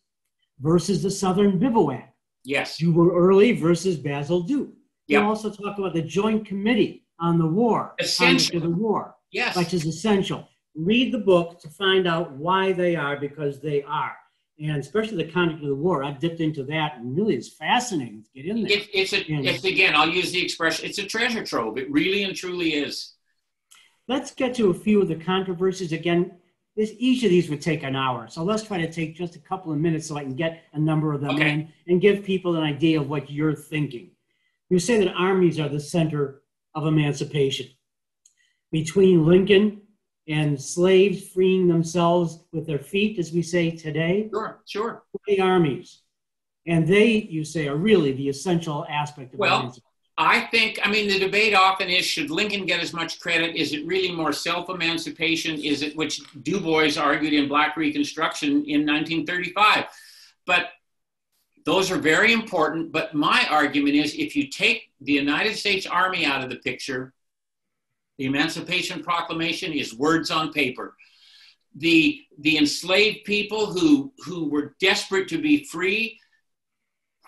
versus the Southern Bivouac. Yes. You were early versus Basil Duke. Yep. You also talk about the Joint Committee on the War. Essential. To the war. Yes. Which is essential. Read the book to find out why they are, because they are. And especially the conduct of the war. I've dipped into that, and really it's fascinating to get in there. It's again, I'll use the expression, it's a treasure trove. It really and truly is. Let's get to a few of the controversies. Again, each of these would take an hour. So let's try to take just a couple of minutes so I can get a number of them in and give people an idea of what you're thinking. You say that armies are the center of emancipation. Between Lincoln and slaves freeing themselves with their feet, as we say today. Sure. The armies. And they, you say, are really the essential aspect of emancipation. The debate often is, should Lincoln get as much credit? Is it really more self-emancipation? Is it, which Du Bois argued in Black Reconstruction in 1935? But those are very important. But my argument is, if you take the United States Army out of the picture, the Emancipation Proclamation is words on paper. The enslaved people who were desperate to be free,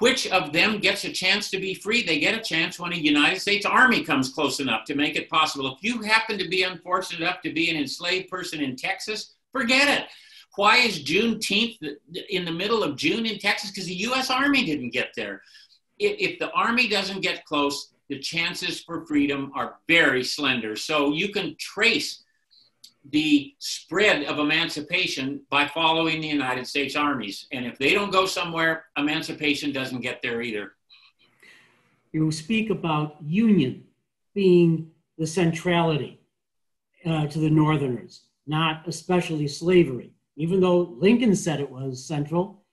Which of them gets a chance to be free? They get a chance when a United States Army comes close enough to make it possible. If you happen to be unfortunate enough to be an enslaved person in Texas, forget it. Why is Juneteenth in the middle of June in Texas? Because the U.S. Army didn't get there. If the Army doesn't get close, the chances for freedom are very slender. So you can trace the spread of emancipation by following the United States armies. And if they don't go somewhere, emancipation doesn't get there either. You speak about Union being the centrality to the Northerners, not especially slavery. Even though Lincoln said it was central,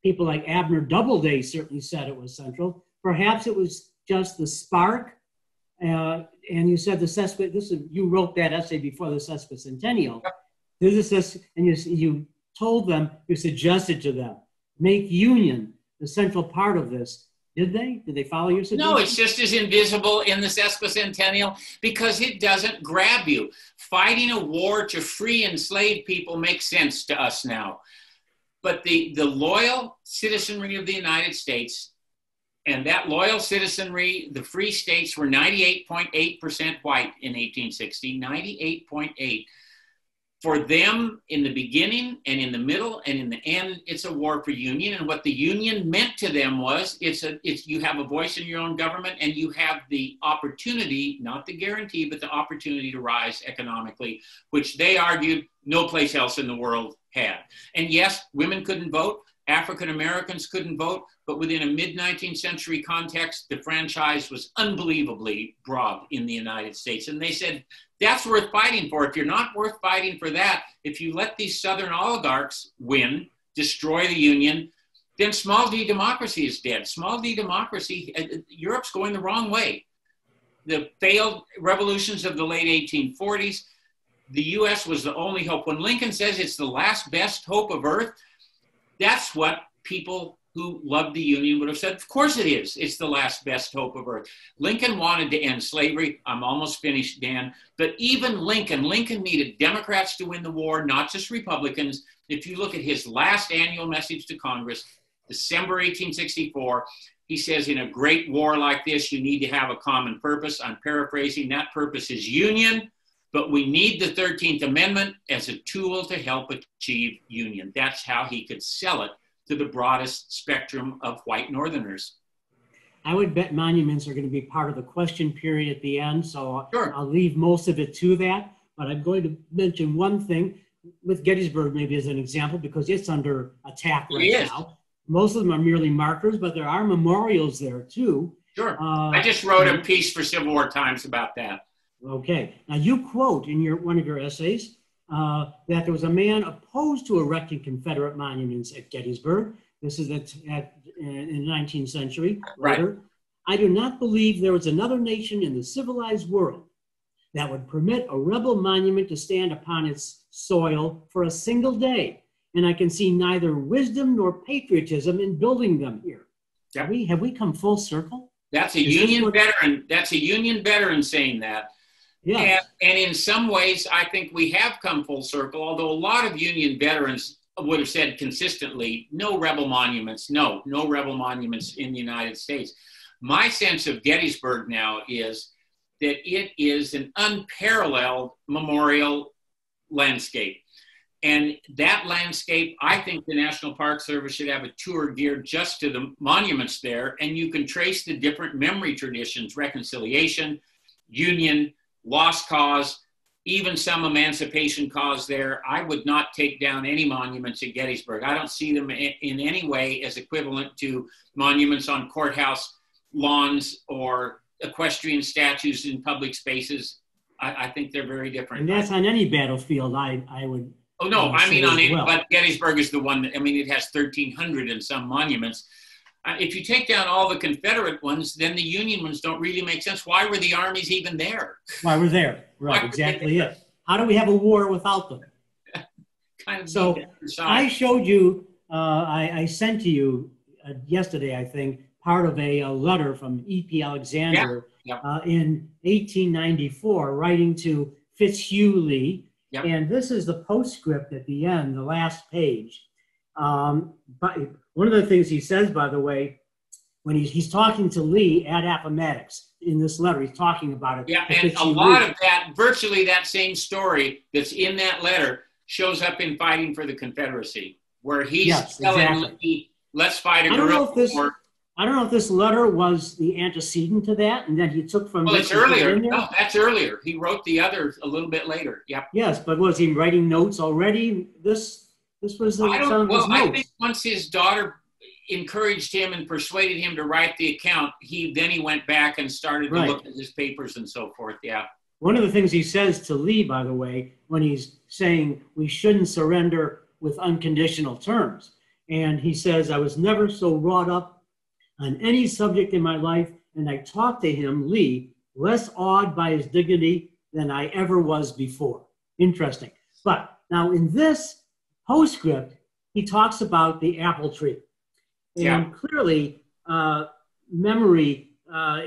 people like Abner Doubleday certainly said it was central. Perhaps it was just the spark. And you said the you wrote that essay before the sesquicentennial. Yep. And you told them, you suggested to them, make Union the central part of this. Did they? Did they follow your suggestion? No, it's just as invisible in the sesquicentennial because it doesn't grab you. Fighting a war to free enslaved people makes sense to us now. But the loyal citizenry of the United States, and that loyal citizenry, the free states were 98.8% white in 1860, 98.8%. For them, in the beginning and in the middle and in the end, it's a war for union. And what the union meant to them was, you have a voice in your own government and you have the opportunity, not the guarantee, but the opportunity to rise economically, which they argued no place else in the world had. And yes, women couldn't vote, African Americans couldn't vote, but within a mid-19th century context, the franchise was unbelievably broad in the United States. And they said, that's worth fighting for. If you're not worth fighting for that, if you let these Southern oligarchs win, destroy the Union, then small d democracy is dead. Small d democracy, Europe's going the wrong way. The failed revolutions of the late 1840s, the US was the only hope. When Lincoln says it's the last best hope of earth, that's what people who loved the Union would have said. Of course it is. It's the last best hope of earth. Lincoln wanted to end slavery. I'm almost finished, Dan. But even Lincoln needed Democrats to win the war, not just Republicans. If you look at his last annual message to Congress, December 1864, he says, in a great war like this, you need to have a common purpose. I'm paraphrasing. That purpose is union, but we need the 13th Amendment as a tool to help achieve union. That's how he could sell it to the broadest spectrum of white Northerners. I would bet monuments are going to be part of the question period at the end, so sure. I'll leave most of it to that. But I'm going to mention one thing with Gettysburg maybe as an example, because it's under attack right now. Most of them are merely markers, but there are memorials there too. Sure. I just wrote a piece for Civil War Times about that. Okay. Now you quote in one of your essays that there was a man opposed to erecting Confederate monuments at Gettysburg. This is in the 19th century. Later. Right. I do not believe there was another nation in the civilized world that would permit a rebel monument to stand upon its soil for a single day. And I can see neither wisdom nor patriotism in building them here. Yep. Have we come full circle? That's a Union veteran. That's a Union veteran saying that. Yes. And in some ways, I think we have come full circle, although a lot of Union veterans would have said consistently, no rebel monuments, no rebel monuments in the United States. My sense of Gettysburg now is that it is an unparalleled memorial landscape. And that landscape, I think the National Park Service should have a tour geared just to the monuments there, and you can trace the different memory traditions, reconciliation, Union, lost cause, even some emancipation cause there. I would not take down any monuments at Gettysburg. I don't see them in any way as equivalent to monuments on courthouse lawns or equestrian statues in public spaces. I think they're very different. And that's on any battlefield, I would. Oh, no, I mean on any, but Gettysburg is the one that, I mean, it has 1,300 and some monuments. If you take down all the Confederate ones, then the Union ones don't really make sense. Why were the armies even there? Why were there? Right, exactly it. How do we have a war without them? Kind of. So I showed you, I sent to you yesterday, I think, part of a letter from E.P. Alexander in 1894, writing to Fitzhugh Lee. Yep. And this is the postscript at the end, the last page. But one of the things he says, by the way, when he's talking to Lee at Appomattox in this letter. He's talking about it. Yeah, and a lot of that, virtually that same story that's in that letter shows up in Fighting for the Confederacy, where he's telling Lee, let's fight a guerrilla war. I don't know if this letter was the antecedent to that, and then he took from. Well, it's earlier. No, that's earlier. He wrote the other a little bit later. Yep. Yes, but was he writing notes already? This was some of his notes. I think once his daughter encouraged him and persuaded him to write the account, he went back and started to look at his papers and so forth. Yeah. One of the things he says to Lee, by the way, when he's saying we shouldn't surrender with unconditional terms, and he says, I was never so wrought up on any subject in my life, and I talked to him, Lee, less awed by his dignity than I ever was before. Interesting. But now in this postscript, he talks about the apple tree. And clearly, memory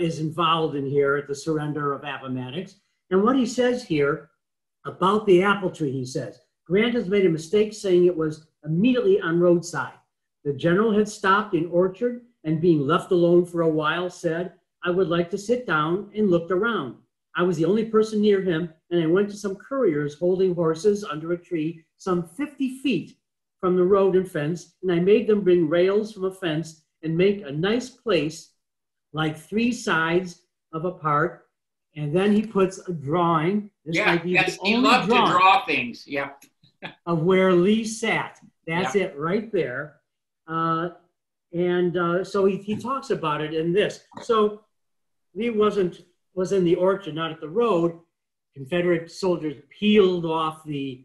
is involved in here at the surrender of Appomattox. And what he says here about the apple tree, he says, Grant has made a mistake saying it was immediately on roadside. The general had stopped in Orchard and being left alone for a while said, I would like to sit down, and looked around. I was the only person near him, and I went to some couriers holding horses under a tree some 50 feet from the road and fence, and I made them bring rails from a fence and make a nice place like 3 sides of a part. And then he puts a drawing. This might be the only he loved to draw things. Yeah. of where Lee sat. That's it right there. So he talks about it in this. So Lee was in the orchard, not at the road. Confederate soldiers peeled off the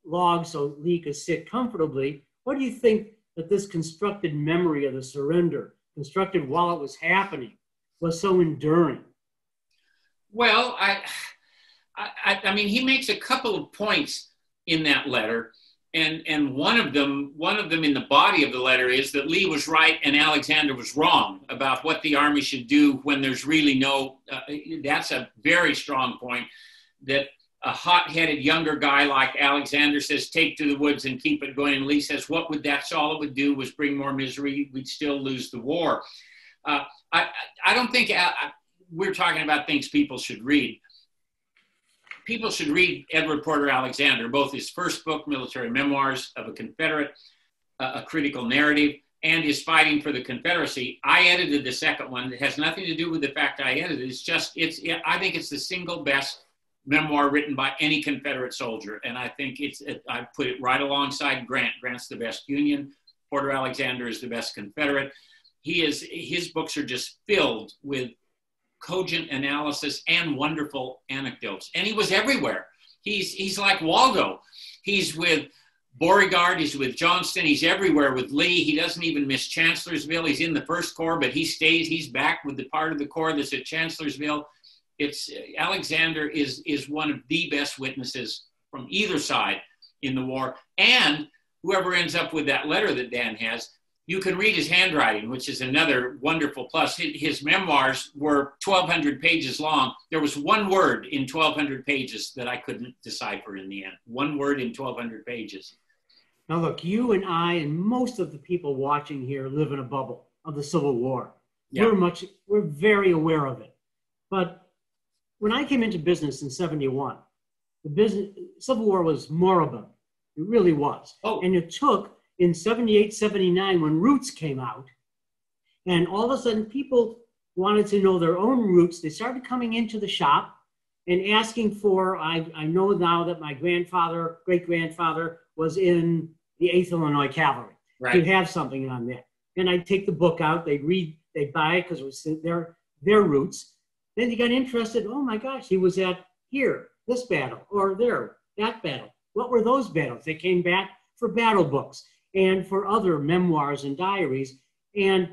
log so Lee could sit comfortably. What do you think that this constructed memory of the surrender, constructed while it was happening, was so enduring? Well, I mean, he makes a couple of points in that letter. And one of them in the body of the letter is that Lee was right and Alexander was wrong about what the Army should do when there's really no, that's a very strong point, that a hot-headed younger guy like Alexander says, take to the woods and keep it going. And Lee says, what would that's all it would do was bring more misery. We'd still lose the war. I don't think we're talking about things people should read. People should read Edward Porter Alexander, both his first book, Military Memoirs of a Confederate, a critical narrative, and his Fighting for the Confederacy. I edited the second one. It has nothing to do with the fact I edited it. I think it's the single best memoir written by any Confederate soldier. And I think I put it right alongside Grant. Grant's the best Union. Porter Alexander is the best Confederate. His books are just filled with cogent analysis and wonderful anecdotes. And he was everywhere. He's like Waldo. He's with Beauregard, he's with Johnston, he's everywhere with Lee. He doesn't even miss Chancellorsville. He's in the First Corps, but he's back with the part of the Corps that's at Chancellorsville. Alexander is one of the best witnesses from either side in the war. And whoever ends up with that letter that Dan has, you can read his handwriting, which is another wonderful plus. His memoirs were 1,200 pages long. There was one word in 1,200 pages that I couldn't decipher in the end. One word in 1,200 pages. Now look, you and I and most of the people watching here live in a bubble of the Civil War. Yeah. We're very aware of it. But when I came into business in 71, the Civil War was moribund. It really was. Oh. And it took in 78, 79, when Roots came out, and all of a sudden people wanted to know their own roots, they started coming into the shop and asking for, I know now that my great-grandfather was in the 8th Illinois Cavalry. Right. To have something on that. And I'd take the book out, they'd read, they'd buy it because it was their roots. Then they got interested, oh my gosh, he was at here, this battle, or there, that battle. What were those battles? They came back for battle books and for other memoirs and diaries. And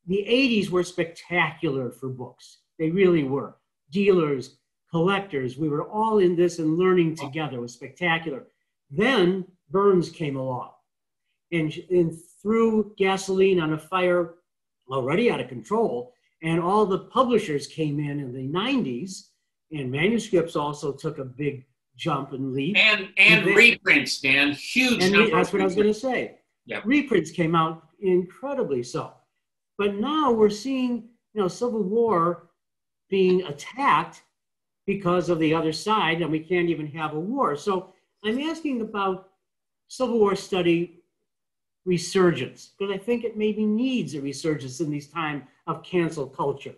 the 80s were spectacular for books. They really were. Dealers, collectors, we were all in this and learning together. It was spectacular. Then Burns came along and threw gasoline on a fire already out of control. And all the publishers came in the 90s, and manuscripts also took a big jump and leap. And reprints, Dan, huge number. That's what I was going to say. Yep. Reprints came out incredibly so. But now we're seeing, Civil War being attacked because of the other side, and we can't even have a war. So I'm asking about Civil War study resurgence, because I think it maybe needs a resurgence in these times of cancel culture.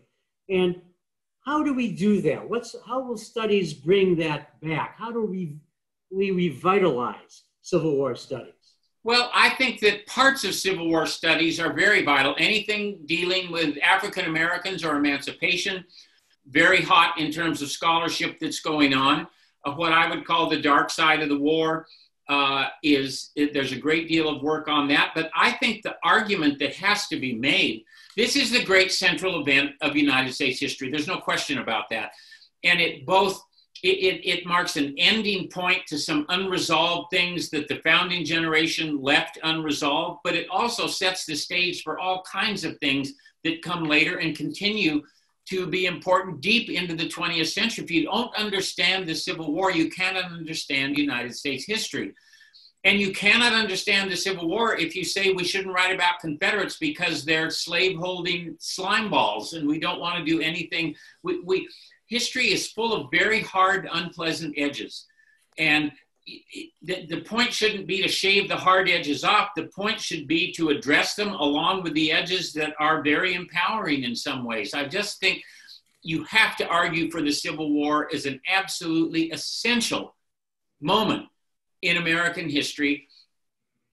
And how do we do that? How will studies bring that back? How do we revitalize Civil War studies? Well, I think that parts of Civil War studies are very vital. Anything dealing with African Americans or emancipation, very hot in terms of scholarship that's going on. What I would call the dark side of the war there's a great deal of work on that. But I think the argument that has to be made, this is the great central event of United States history. There's no question about that. And it marks an ending point to some unresolved things that the founding generation left unresolved, but it also sets the stage for all kinds of things that come later and continue to be important deep into the 20th century. If you don't understand the Civil War, you cannot understand United States history. And you cannot understand the Civil War if you say we shouldn't write about Confederates because they're slave-holding slime balls and we don't want to do anything. History is full of very hard, unpleasant edges. And the point shouldn't be to shave the hard edges off. The point should be to address them along with the edges that are very empowering in some ways. I just think you have to argue for the Civil War as an absolutely essential moment in American history.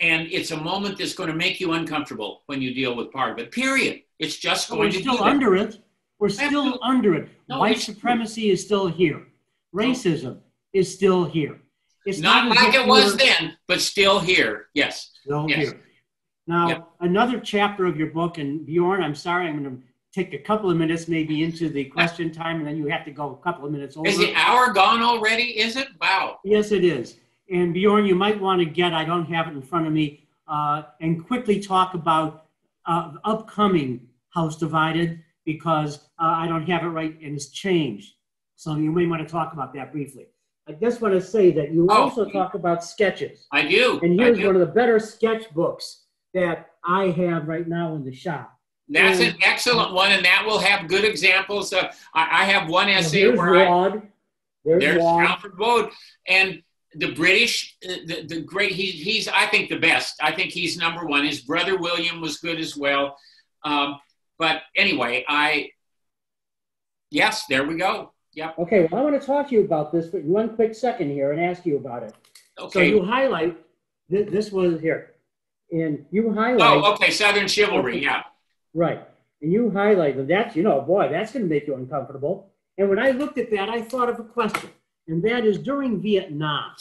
And it's a moment that's going to make you uncomfortable when you deal with part of it, period. It's just going to do that. We're still under it. We're still under it. White supremacy is still here. Racism is still here. It's not like it was then, but still here. Yes. Still here. Now, another chapter of your book, and Bjorn, I'm sorry, I'm going to take a couple of minutes maybe into the question time, and then you have to go a couple of minutes over. Is the hour gone already? Is it? Wow. Yes, it is. And Bjorn, you might want to I don't have it in front of me, and quickly talk about upcoming House Divided, because I don't have it right and it's changed. So you may want to talk about that briefly. I just want to say that you also talk about sketches. I do. And here's one of the better sketch books that I have right now in the shop. That's an excellent one, and that will have good examples. I have one essay where there's Alfred Wood, and the British, the great, he's I think the best. I think he's number one. His brother William was good as well. But anyway, yes, there we go. Yep. Okay, well, I want to talk to you about this for one quick second here and ask you about it. Okay. So you highlight, this was here, and you highlight. Oh, okay, Southern Chivalry, yeah. Right, and you highlight, that's, boy, that's going to make you uncomfortable. And when I looked at that, I thought of a question, and that is during Vietnam,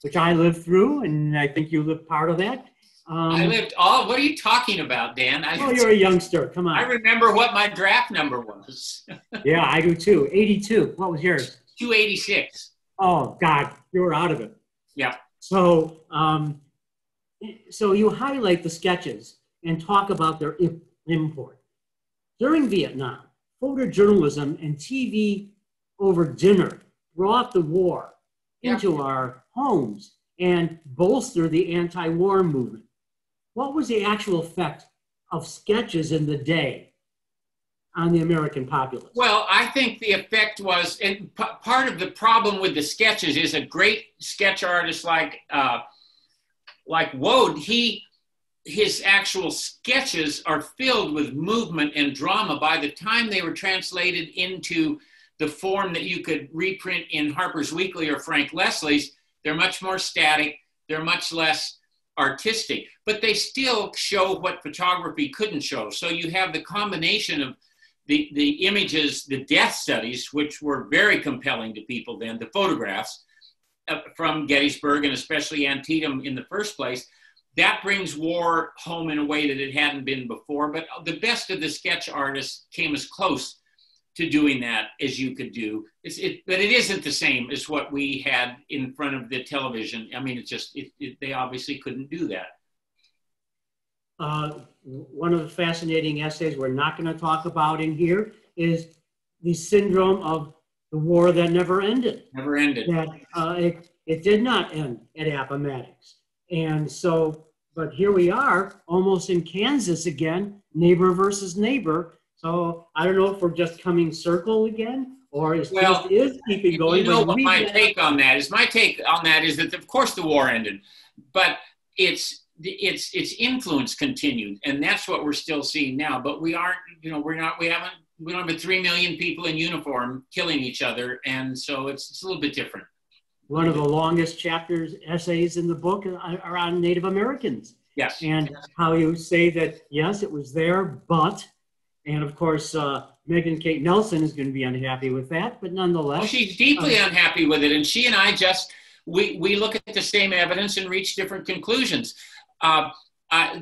which I lived through, and I think you lived part of that. I lived what are you talking about, Dan? You're a youngster, come on. I remember what my draft number was. Yeah, I do too, 82. What was yours? 286. Oh, God, you were out of it. Yeah. So, so you highlight the sketches and talk about their import. During Vietnam, photojournalism and TV over dinner brought the war into our homes and bolstered the anti-war movement. What was the actual effect of sketches in the day on the American populace? Well, I think the effect was, and part of the problem with the sketches is a great sketch artist like Woad, his actual sketches are filled with movement and drama. By the time they were translated into the form that you could reprint in Harper's Weekly or Frank Leslie's, they're much more static, they're much less artistic, but they still show what photography couldn't show. So you have the combination of the images, the death studies, which were very compelling to people then, the photographs from Gettysburg and especially Antietam in the first place. That brings war home in a way that it hadn't been before, but the best of the sketch artists came as close to doing that as you could do. But it isn't the same as what we had in front of the television. I mean, they obviously couldn't do that. One of the fascinating essays we're not going to talk about in here is the syndrome of the war that never ended. Never ended. That it did not end at Appomattox. And so but here we are, almost in Kansas again, neighbor versus neighbor. So I don't know if we're just coming circle again, or is keeping going. You know what my take on that is? My take on that is that, of course, the war ended, but its influence continued, and that's what we're still seeing now. But we aren't, we don't have 3 million people in uniform killing each other, and so it's a little bit different. One of the longest essays in the book are on Native Americans. Yes. And how you say that, yes, it was there, but, and of course, Megan Kate Nelson is going to be unhappy with that, but nonetheless. Oh, she's deeply unhappy with it. And she and I we look at the same evidence and reach different conclusions.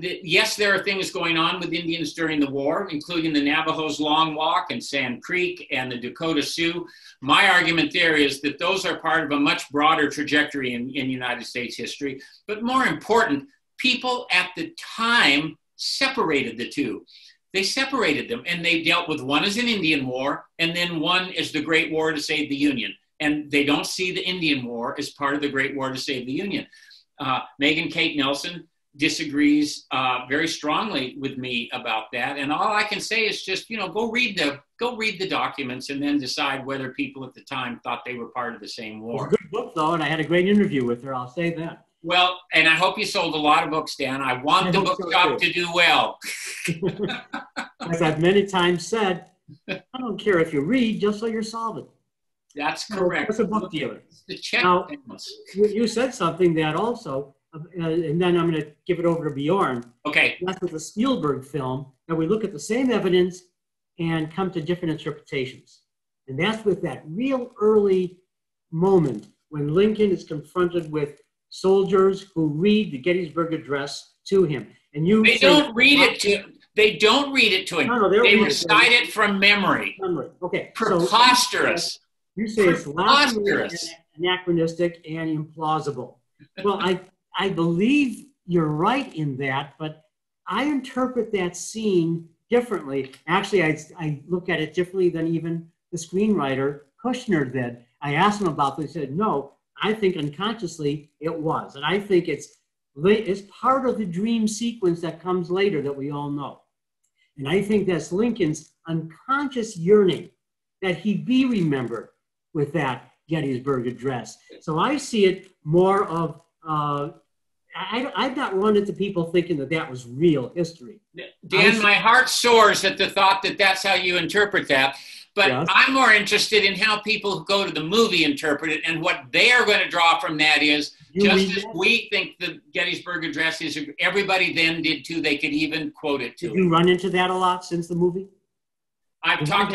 Yes, there are things going on with Indians during the war, including the Navajos' Long Walk and Sand Creek and the Dakota Sioux. My argument there is that those are part of a much broader trajectory in United States history. But more important, people at the time separated the two. They separated them, and they dealt with one as an Indian war, and then one as the Great War to save the Union. And they don't see the Indian War as part of the Great War to save the Union. Megan Kate Nelson disagrees very strongly with me about that. And all I can say is just, go read the documents and then decide whether people at the time thought they were part of the same war. It's a good book, though, and I had a great interview with her. I'll say that. Well, and I hope you sold a lot of books, Dan. I want the bookshop to do well. As I've many times said, I don't care if you read, just so you're solvent. That's correct. It's a book dealer. The check. Now, you said something that also, and then I'm going to give it over to Bjorn. Okay. That's with the Spielberg film, and we look at the same evidence and come to different interpretations. And that's with that real early moment when Lincoln is confronted with soldiers who read the Gettysburg Address to him. And they don't read it to him. No, they recite it from memory. Okay. Preposterous. So you say it's preposterous, anachronistic, and implausible. Well, I believe you're right in that, but I interpret that scene differently. Actually, I look at it differently than even the screenwriter Kushner did. I asked him about this. He said, no, I think unconsciously it was. And I think it's part of the dream sequence that comes later that we all know. And I think that's Lincoln's unconscious yearning that he be remembered with that Gettysburg Address. So I see it more of, I've not run into people thinking that was real history. Dan, my heart soars at the thought that that's how you interpret that. But yes. I'm more interested in how people who go to the movie interpret it, and what they are going to draw from that is, just as we think the Gettysburg Address is, everybody then did too. They could even quote it to. Did you run into that a lot since the movie? I've talked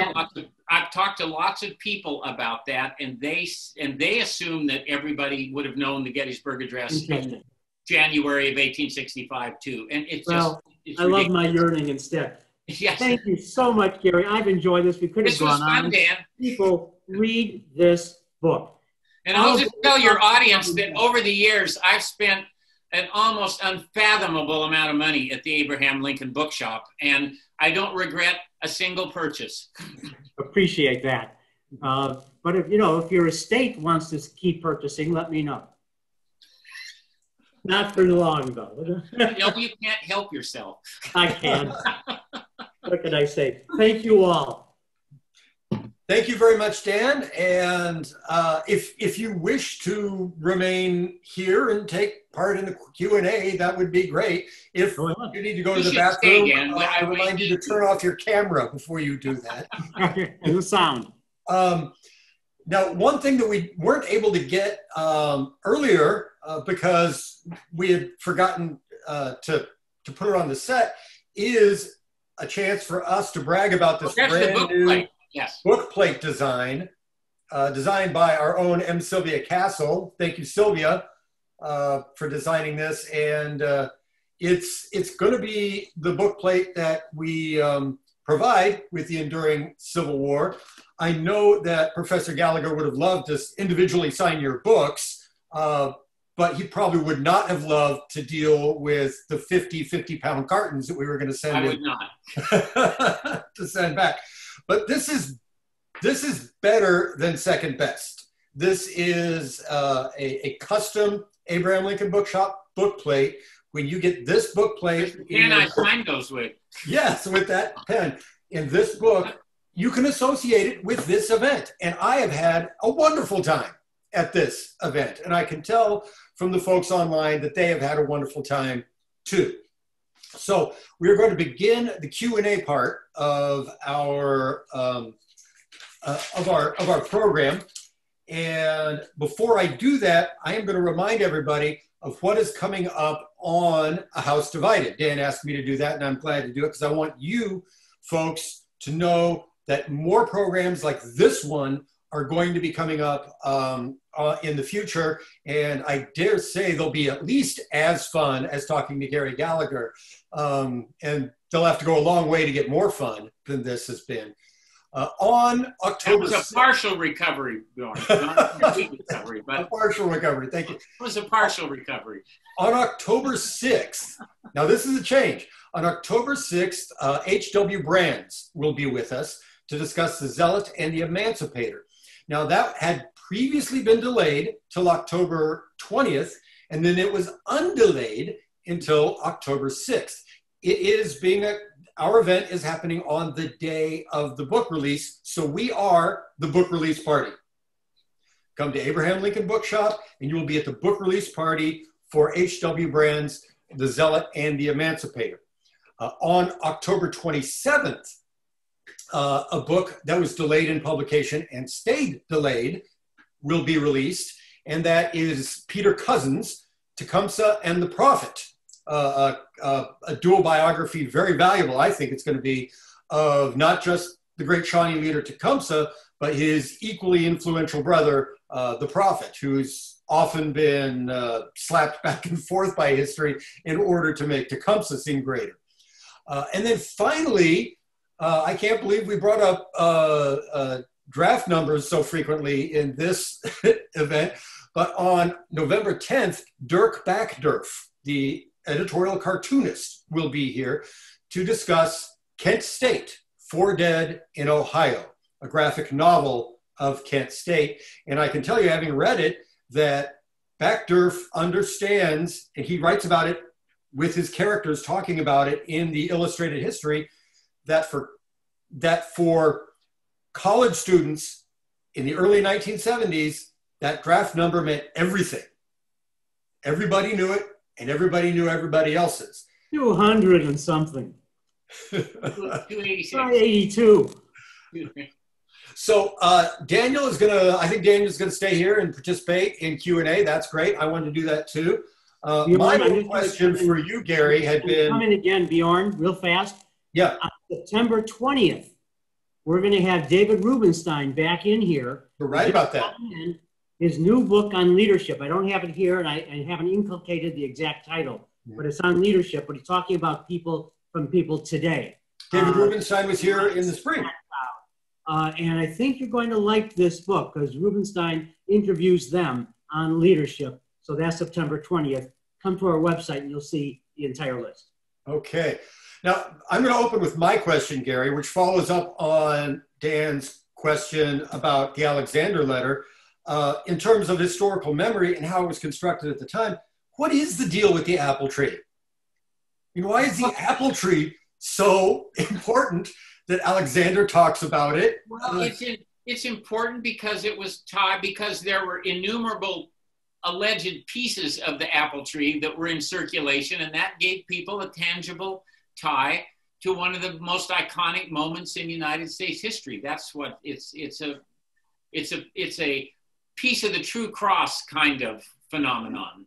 to lots of people about that, and they assume that everybody would have known the Gettysburg Address in January of 1865 too. And it's I love my yearning instead. Yes. Thank you so much, Gary. I've enjoyed this. We could have gone on. Fun, Dan. People, read this book. And I'll just tell your audience that over the years, I've spent an almost unfathomable amount of money at the Abraham Lincoln Bookshop, and I don't regret a single purchase. Appreciate that. But if your estate wants to keep purchasing, let me know. Not for long, though. You can't help yourself. I can. What can I say? Thank you all. Thank you very much, Dan. And if you wish to remain here and take part in the Q&A, that would be great. If you need to go to the bathroom, I remind you to turn off your camera before you do that. And the sound. Now, one thing that we weren't able to get earlier because we had forgotten to put it on the set is a chance for us to brag about this brand new book plate design, designed by our own M. Sylvia Castle. Thank you, Sylvia, for designing this. And it's going to be the book plate that we provide with the enduring Civil War. I know that Professor Gallagher would have loved to individually sign your books, but he probably would not have loved to deal with the 50-pound cartons that we were going to send would not. to send back. But this is better than second best. This is a custom Abraham Lincoln Bookshop book plate when you get this book placed and I signed those with. Yes, with that pen in this book, you can associate it with this event. And I have had a wonderful time at this event. And I can tell from the folks online that they have had a wonderful time too. So we're going to begin the Q&A part of our program. And before I do that, I am going to remind everybody of what is coming up on A House Divided. Dan asked me to do that, and I'm glad to do it because I want you folks to know that more programs like this one are going to be coming up in the future. And I dare say they'll be at least as fun as talking to Gary Gallagher. And they'll have to go a long way to get more fun than this has been. On October 6th. It was a partial recovery, Bjorn. Not a complete recovery, but a partial recovery, thank you. It was a partial recovery. On October 6th, now this is a change. On October 6th, H.W. Brands will be with us to discuss the Zealot and the Emancipator. Now that had previously been delayed till October 20th, and then it was undelayed until October 6th. It is our event is happening on the day of the book release, so we are the book release party. Come to Abraham Lincoln Bookshop, and you will be at the book release party for H.W. Brands, The Zealot and the Emancipator. On October 27th, a book that was delayed in publication and stayed delayed will be released, and that is Peter Cousins' Tecumseh and the Prophet, a dual biography, very valuable, I think it's going to be, of not just the great Shawnee leader Tecumseh, but his equally influential brother, the Prophet, who's often been slapped back and forth by history in order to make Tecumseh seem greater. And then finally, I can't believe we brought up draft numbers so frequently in this event, but on November 10th, Dirk Backderf, the editorial cartoonist, will be here to discuss Kent State, Four Dead in Ohio, a graphic novel of Kent State. And I can tell you, having read it, that Backderf understands, and he writes about it with his characters talking about it in the illustrated history, that for college students in the early 1970s, that draft number meant everything. Everybody knew it, and everybody knew everybody else's. 200 and something. 286. 82. So Daniel is I think Daniel's gonna stay here and participate in Q&A. That's great. I wanted to do that too. My own question for you, Gary, had been— Come in again, Bjorn, real fast. Yeah. On September 20th, we're gonna have David Rubenstein back in here. You're right about that. His new book on leadership. I don't have it here, and I haven't inculcated the exact title, but it's on leadership, but he's talking about people today. David Rubenstein was here in the spring. And I think you're going to like this book because Rubenstein interviews them on leadership. So that's September 20th. Come to our website and you'll see the entire list. Okay. Now, I'm going to open with my question, Gary, which follows up on Dan's question about the Alexander letter. In terms of historical memory and how it was constructed at the time, what is the deal with the apple tree? Why is the apple tree so important that Alexander talks about it? Well, it's important because it was tied, because there were innumerable alleged pieces of the apple tree that were in circulation, and that gave people a tangible tie to one of the most iconic moments in United States history. That's what it's a piece of the true cross kind of phenomenon.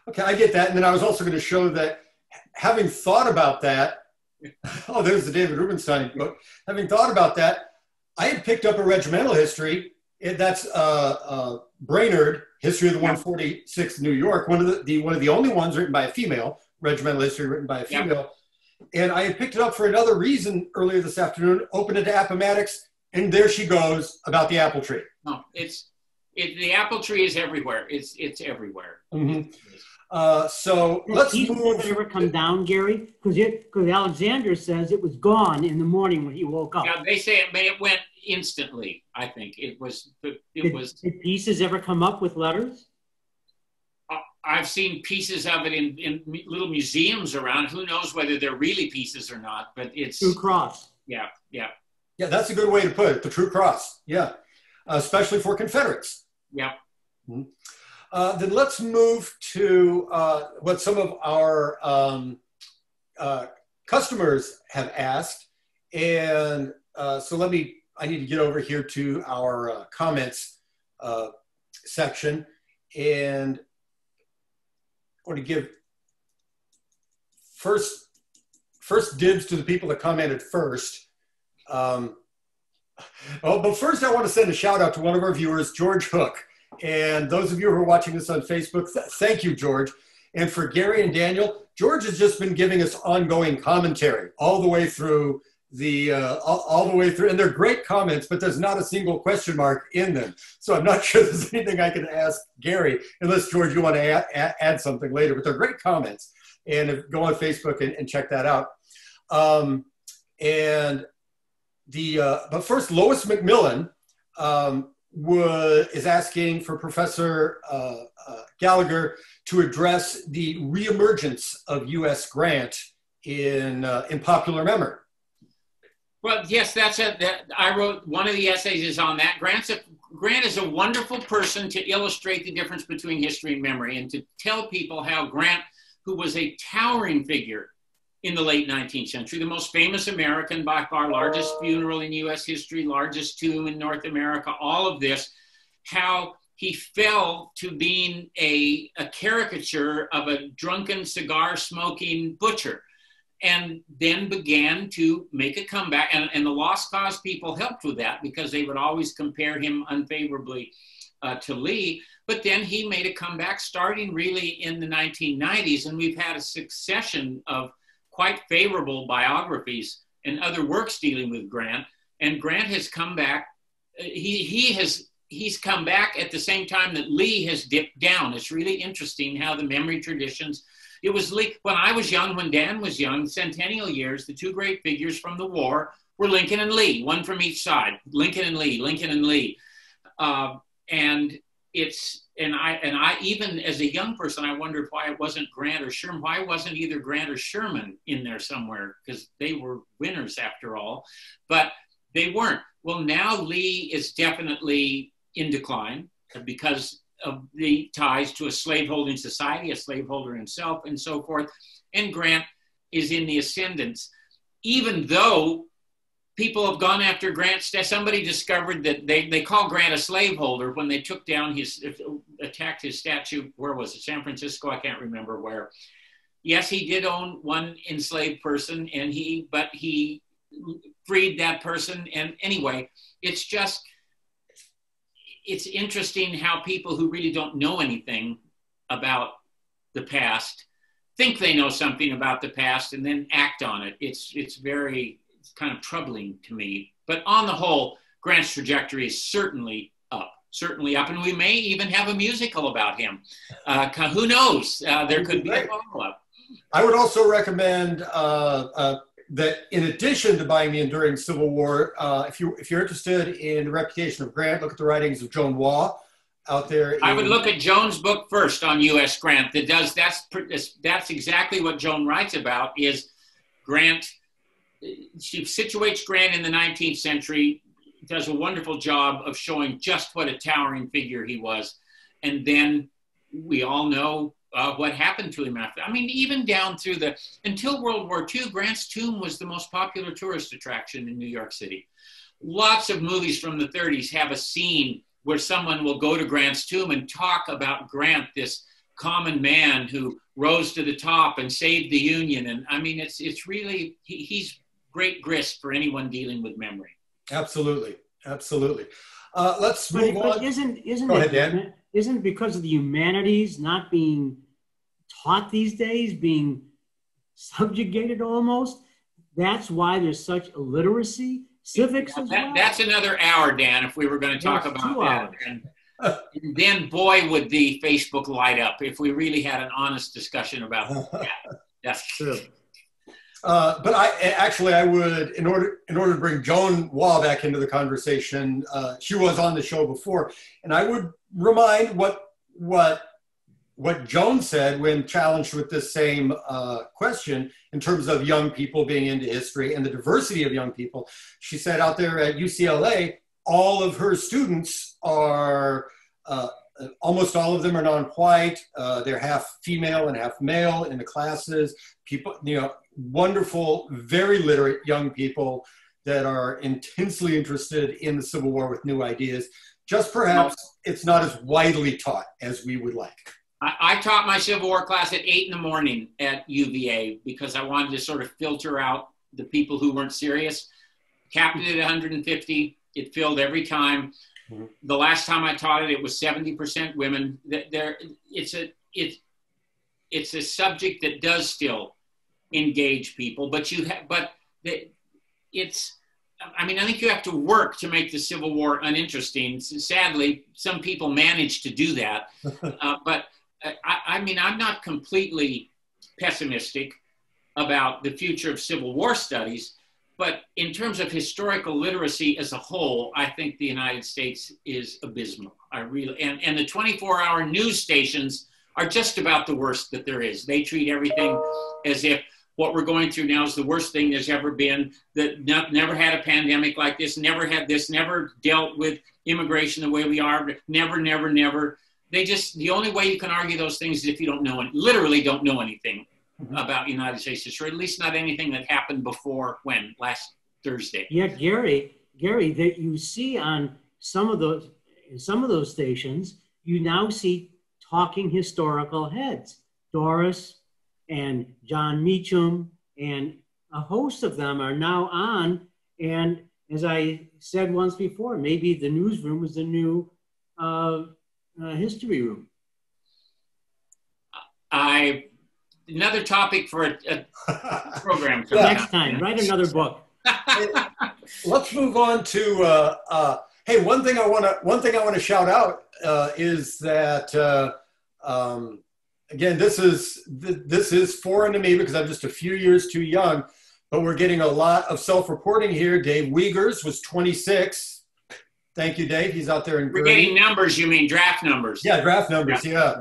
Okay, I get that. And then I was also going to show that, having thought about that, oh, there's the David Rubenstein book. Having thought about that, I had picked up a regimental history. That's Brainerd, History of the 146th New York, one of the only ones written by a female, regimental history written by a female. Yeah. And I had picked it up for another reason earlier this afternoon, opened it to Appomattox, and there she goes about the apple tree. No, the apple tree is everywhere. It's everywhere. Mm-hmm. So let's move. Did it ever come down, Gary? Because Alexander says it was gone in the morning when he woke up. Yeah, they say it went instantly. I think it was. Did pieces ever come up with letters? I've seen pieces of it in little museums around. Who knows whether they're really pieces or not, but it's True cross. Yeah, yeah. Yeah, that's a good way to put it, the true cross. Yeah, especially for Confederates. Yeah. Mm-hmm. Then let's move to what some of our customers have asked. And so I need to get over here to our comments section. And I want to give first dibs to the people that commented first. But first I want to send a shout out to one of our viewers, George Hook. And those of you who are watching this on Facebook, thank you, George. And for Gary and Daniel, George has just been giving us ongoing commentary all the way through all the way through. And they're great comments, but there's not a single question mark in them. So I'm not sure there's anything I can ask Gary, unless, George, you want to add something later. But they're great comments. And go on Facebook and check that out. But first, Lois McMillan is asking for Professor Gallagher to address the reemergence of U.S. Grant in popular memory. Well, yes, I wrote one of the essays is on that. Grant is a wonderful person to illustrate the difference between history and memory, and to tell people how Grant, who was a towering figure in the late 19th century, the most famous American, by far largest funeral in U.S. history, largest tomb in North America, all of this, how he fell to being a caricature of a drunken, cigar-smoking butcher, and then began to make a comeback. And the Lost Cause people helped with that, because they would always compare him unfavorably to Lee. But then he made a comeback starting really in the 1990s, and we've had a succession of quite favorable biographies and other works dealing with Grant. And Grant has come back. He's come back at the same time that Lee has dipped down. It's really interesting how the memory traditions. It was Lee, when I was young, when Dan was young, centennial years, the two great figures from the war were Lincoln and Lee, one from each side, Lincoln and Lee, Lincoln and Lee. And I even as a young person, I wondered why it wasn't Grant or Sherman. Why wasn't either Grant or Sherman in there somewhere? Because they were winners after all, but they weren't. Well, now Lee is definitely in decline because of the ties to a slaveholding society, a slaveholder himself, and so forth. And Grant is in the ascendance, even though people have gone after Grant. Somebody discovered that they call Grant a slaveholder when they took down attacked his statue. Where was it? San Francisco? I can't remember where. Yes, he did own one enslaved person, but he freed that person. And anyway, it's interesting how people who really don't know anything about the past think they know something about the past and then act on it. It's kind of troubling to me. But on the whole, Grant's trajectory is certainly up. And we may even have a musical about him. Who knows? There could be a follow-up. I would also recommend that in addition to buying The Enduring Civil War, if you're interested in the reputation of Grant, look at the writings of Joan Waugh out there. I would look at Joan's book first on U.S. Grant. That's exactly what Joan writes about, is Grant. She situates Grant in the 19th century, does a wonderful job of showing just what a towering figure he was. And then we all know what happened to him after. I mean, even down through until World War II, Grant's tomb was the most popular tourist attraction in New York City. Lots of movies from the 30s have a scene where someone will go to Grant's tomb and talk about Grant, this common man who rose to the top and saved the Union. And I mean, it's really, he's great grist for anyone dealing with memory. Absolutely. Let's move on. But isn't Go ahead, Dan. Isn't it because of the humanities not being taught these days, being subjugated almost? That's why there's such illiteracy. Civics as well. That's another hour, Dan, if we were going to talk about that. And then, boy, would the Facebook light up if we really had an honest discussion about that. That's true. But I would, in order to bring Joan Waugh back into the conversation, she was on the show before, and I would remind what what Joan said when challenged with this same question in terms of young people being into history and the diversity of young people. She said out there at UCLA, all of her students are, almost all of them are non-white. They're half female and half male in the classes. People, wonderful, very literate young people that are intensely interested in the Civil War with new ideas. Just perhaps it's not as widely taught as we would like. I taught my Civil War class at 8 in the morning at UVA because I wanted to sort of filter out the people who weren't serious. Capped it at 150. It filled every time. Mm-hmm. The last time I taught it, it was 70% women. It's a subject that does still engage people, but I think you have to work to make the Civil War uninteresting. Sadly, some people manage to do that, but I'm not completely pessimistic about the future of Civil War studies, but in terms of historical literacy as a whole, I think the United States is abysmal. And the 24-hour news stations are just about the worst that there is. They treat everything as if what we're going through now is the worst thing there's ever been, that never had a pandemic like this, never had this, never dealt with immigration the way we are, never. The only way you can argue those things is if you literally don't know anything about United States history, at least not anything that happened before last Thursday. Yeah, Gary, that you see on some of those stations, you now see talking historical heads, Doris and John Meacham, and a host of them are now on. And as I said once before, maybe the newsroom was the new history room. Another topic for a program. Next time, write another book. Let's move on to. Hey, one thing I want to shout out is that again, this is foreign to me because I'm just a few years too young. But we're getting a lot of self-reporting here. Dave Wiegers was 26. Thank you, Dave. He's out there in. We're getting numbers. You mean draft numbers? Yeah, draft numbers. Yeah.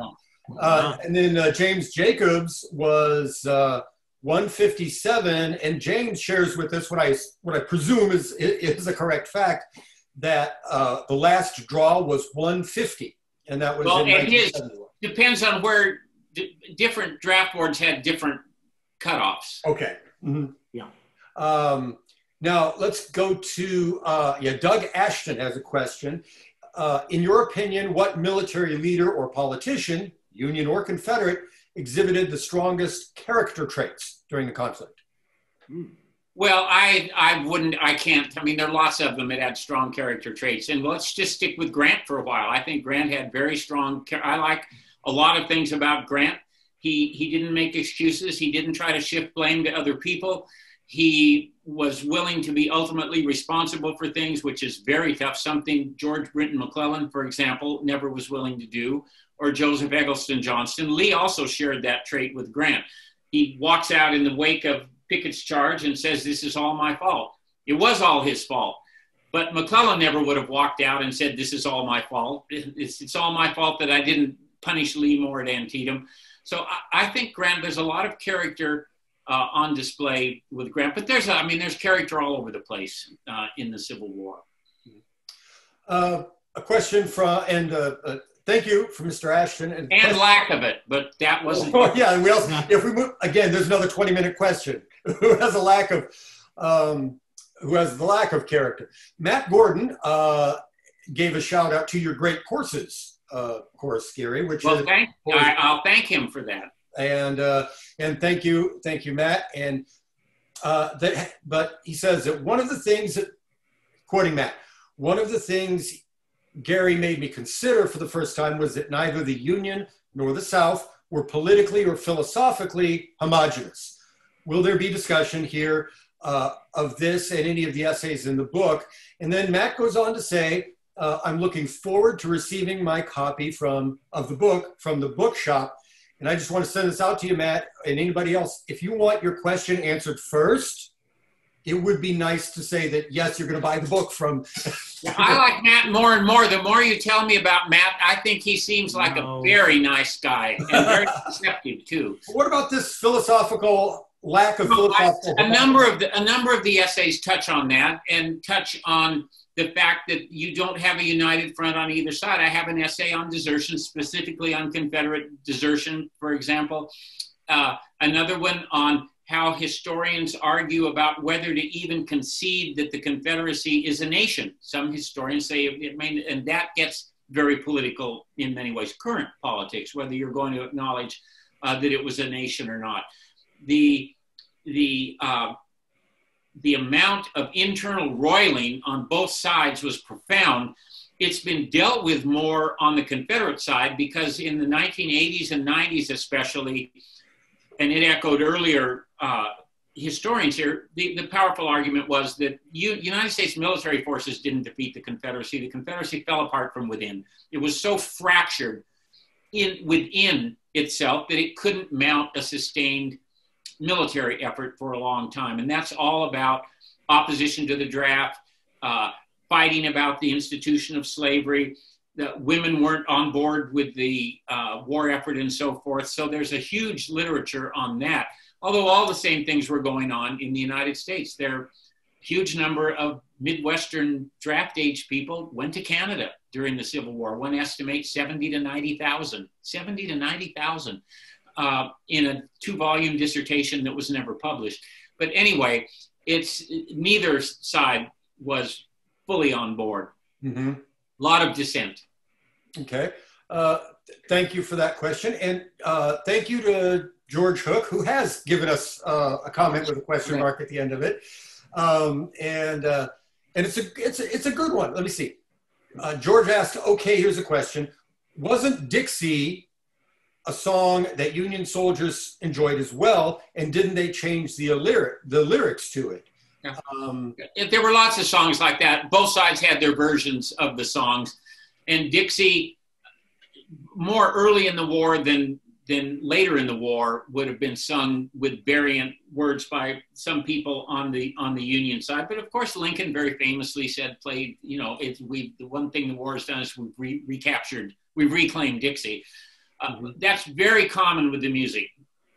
And then James Jacobs was 157, and James shares with us what I presume is a correct fact, that the last draw was 150, and that was in 1971. Depends on where different draft boards had different cutoffs. Okay. Mm-hmm. Yeah. Now let's go to Doug Ashton has a question. In your opinion, what military leader or politician, Union or Confederate, exhibited the strongest character traits during the conflict? Well, I can't. There are lots of them that had strong character traits. And let's just stick with Grant for a while. I think Grant had very strong, I like a lot of things about Grant. He didn't make excuses. He didn't try to shift blame to other people. He was willing to be ultimately responsible for things, which is very tough. Something George Brinton McClellan, for example, never was willing to do, or Joseph Eggleston Johnston. Lee also shared that trait with Grant. He walks out in the wake of Pickett's charge and says, "This is all my fault." It was all his fault. But McClellan never would have walked out and said, "This is all my fault. It's all my fault that I didn't punish Lee more at Antietam." So I think Grant, there's a lot of character on display with Grant, but there's character all over the place in the Civil War. A question from, thank you for Mr. Ashton. And lack of it, but that wasn't. Oh, yeah, and if we move, again, there's another 20-minute question. Who has the lack of character? Matt Gordon gave a shout out to your great courses, course, Gary, which I'll thank him for that. And thank you, Matt. And but he says that one of the things that, quoting Matt, one of the things Gary made me consider for the first time was that neither the Union nor the South were politically or philosophically homogenous. Will there be discussion here of this and any of the essays in the book? And then Matt goes on to say, I'm looking forward to receiving my copy of the book from the bookshop. And I just want to send this out to you, Matt, and anybody else. If you want your question answered first, it would be nice to say that, yes, you're going to buy the book from. I like Matt more and more. The more you tell me about Matt, I think he seems like a very nice guy and very receptive too. What about this philosophical lack of philosophical? A number of the essays touch on that and touch on the fact that you don't have a united front on either side. I have an essay on desertion, specifically on Confederate desertion, for example. Another one on how historians argue about whether to even concede that the Confederacy is a nation. Some historians say it may, and that gets very political in many ways, current politics, whether you're going to acknowledge that it was a nation or not. The amount of internal roiling on both sides was profound. It's been dealt with more on the Confederate side because in the 1980s and 90s especially, and it echoed earlier historians here, the powerful argument was that United States military forces didn't defeat the Confederacy. The Confederacy fell apart from within. It was so fractured within itself that it couldn't mount a sustained military effort for a long time. And that's all about opposition to the draft, fighting about the institution of slavery, that women weren't on board with the war effort and so forth. So there's a huge literature on that. Although all the same things were going on in the United States. There are a huge number of Midwestern draft age people went to Canada during the Civil War. One estimates 70 to 90,000 in a 2-volume dissertation that was never published. But anyway, neither side was fully on board. A lot of dissent. Okay. Thank you for that question. And thank you to George Hook, who has given us a comment with a question mark at the end of it. And it's a good one. Let me see. George asked, okay, here's a question. Wasn't Dixie a song that Union soldiers enjoyed as well? And didn't they change the lyrics to it? Yeah. There were lots of songs like that. Both sides had their versions of the songs. And Dixie, more early in the war than later in the war, would have been sung with variant words by some people on the Union side. But of course, Lincoln very famously the one thing the war has done is we've reclaimed Dixie. That's very common with the music,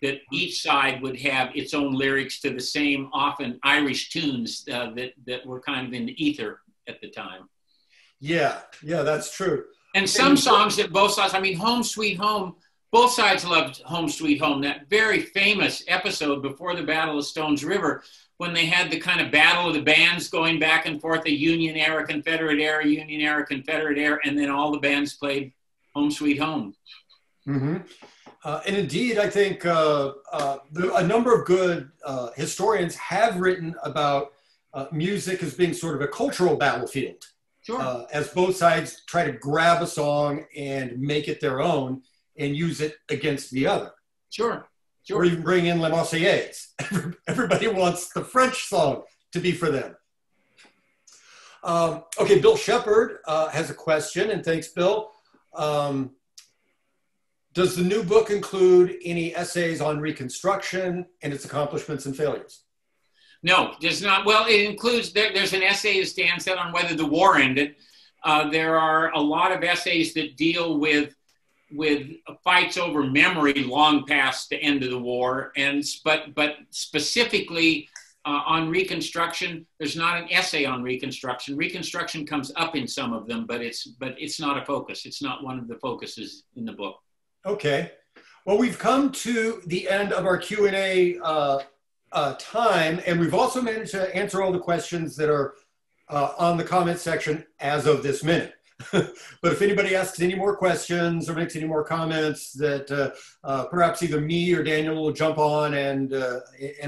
that each side would have its own lyrics to the same, often Irish tunes that were kind of in the ether at the time. Yeah, that's true. And some songs that both sides, Home Sweet Home, both sides loved Home Sweet Home, that very famous episode before the Battle of Stones River, when they had the kind of battle of the bands going back and forth, a Union era, Confederate era, Union era, Confederate era, and then all the bands played Home Sweet Home. And indeed, I think a number of good historians have written about music as being sort of a cultural battlefield. Sure. As both sides try to grab a song and make it their own and use it against the other. Sure. Or even bring in La Marseillaise. Everybody wants the French song to be for them. Okay, Bill Shepard has a question, and thanks, Bill. Does the new book include any essays on Reconstruction and its accomplishments and failures? No, it does not. Well, it includes, there's an essay, as Dan said, on whether the war ended. There are a lot of essays that deal with fights over memory long past the end of the war. But specifically on Reconstruction, there's not an essay on Reconstruction. Reconstruction comes up in some of them, but it's not a focus. It's not one of the focuses in the book. Okay. Well, we've come to the end of our Q&A time, and we've also managed to answer all the questions that are on the comment section as of this minute. But if anybody asks any more questions or makes any more comments, that perhaps either me or Daniel will jump on and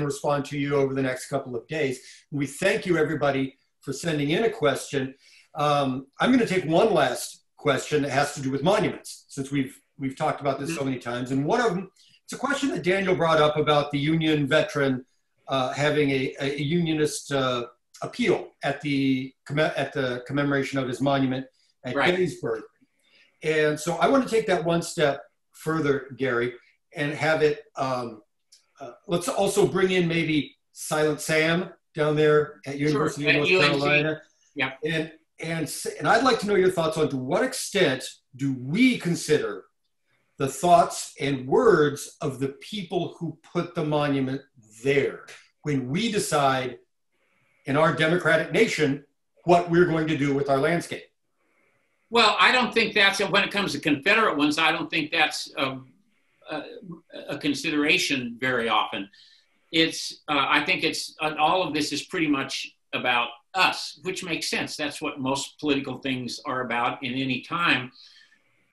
respond to you over the next couple of days. We thank you, everybody, for sending in a question. I'm going to take one last question that has to do with monuments, since we've talked about this so many times. And one of them, it's a question that Daniel brought up about the Union veteran having a Unionist appeal at the commemoration of his monument at Gettysburg. And so I want to take that one step further, Gary, and have it, let's also bring in maybe Silent Sam down there at University of North Carolina. Yeah. And I'd like to know your thoughts on to what extent do we consider the thoughts and words of the people who put the monument there when we decide in our democratic nation what we're going to do with our landscape? Well, I don't think that's, when it comes to Confederate ones, I don't think that's a consideration very often. I think all of this is pretty much about us, which makes sense. That's what most political things are about in any time.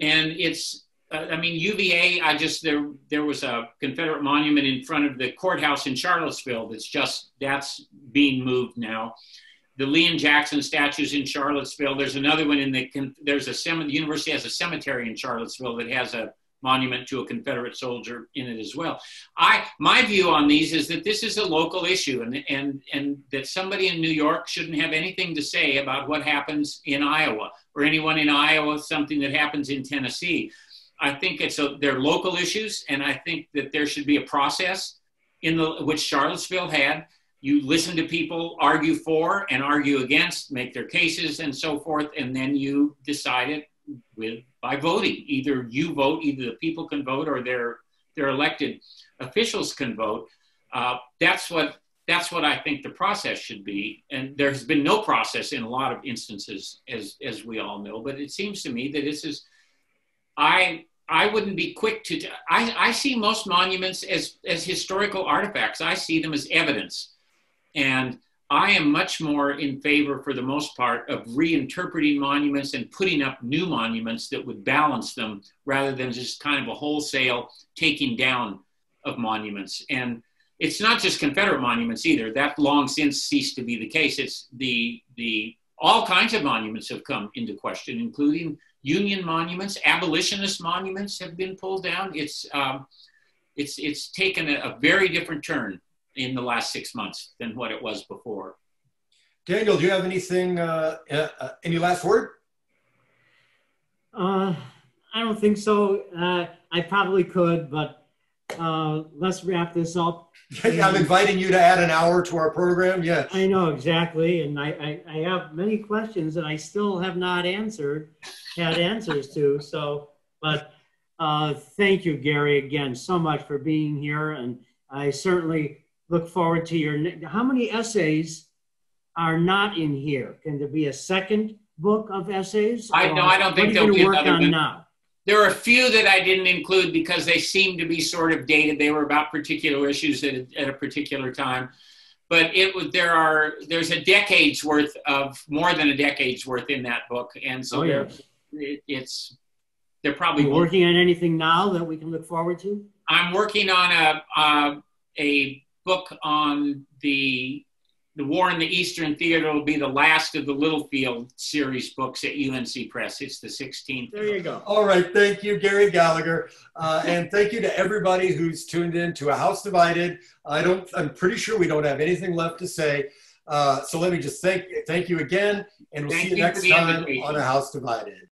And I mean, UVA, there was a Confederate monument in front of the courthouse in Charlottesville that's being moved now. The Lee and Jackson statues in Charlottesville. There's another one the university has a cemetery in Charlottesville that has a monument to a Confederate soldier in it as well. My view on these is that this is a local issue and that somebody in New York shouldn't have anything to say about what happens in Iowa, or anyone in Iowa, something that happens in Tennessee. I think they're local issues, and I think that there should be a process which Charlottesville had. You listen to people argue for and argue against, make their cases and so forth, and then you decide it by voting. Either you vote, either the people can vote, or their elected officials can vote. That's what I think the process should be. And there's been no process in a lot of instances, as we all know. But it seems to me that this is, I wouldn't be quick to. I see most monuments as historical artifacts. I see them as evidence. And I am much more in favor, for the most part, of reinterpreting monuments and putting up new monuments that would balance them, rather than just kind of a wholesale taking down of monuments. And it's not just Confederate monuments either. That long since ceased to be the case. It's all kinds of monuments have come into question, including Union monuments. Abolitionist monuments have been pulled down. It's taken a very different turn in the last 6 months than what it was before. Daniel, do you have anything, any last word? I don't think so. I probably could, but let's wrap this up. I'm inviting you to add an hour to our program. Yes. I know, exactly. And I have many questions that I still have not had answers to. So, but thank you, Gary, again, so much for being here. And I certainly look forward to how many essays are not in here? Can there be a second book of essays? I don't think there'll be another one. Now? There are a few that I didn't include because they seem to be sort of dated. They were about particular issues at a particular time. But there's a decade's worth of, more than a decade's worth in that book. And so they're probably working on anything now that we can look forward to? I'm working on a book on the War in the Eastern Theater. Will be the last of the Littlefield series books at UNC Press. It's the 16th. There you go. All right. Thank you, Gary Gallagher. And thank you to everybody who's tuned in to A House Divided. I'm pretty sure we don't have anything left to say. So let me just thank you again. And we'll see you next time on A House Divided.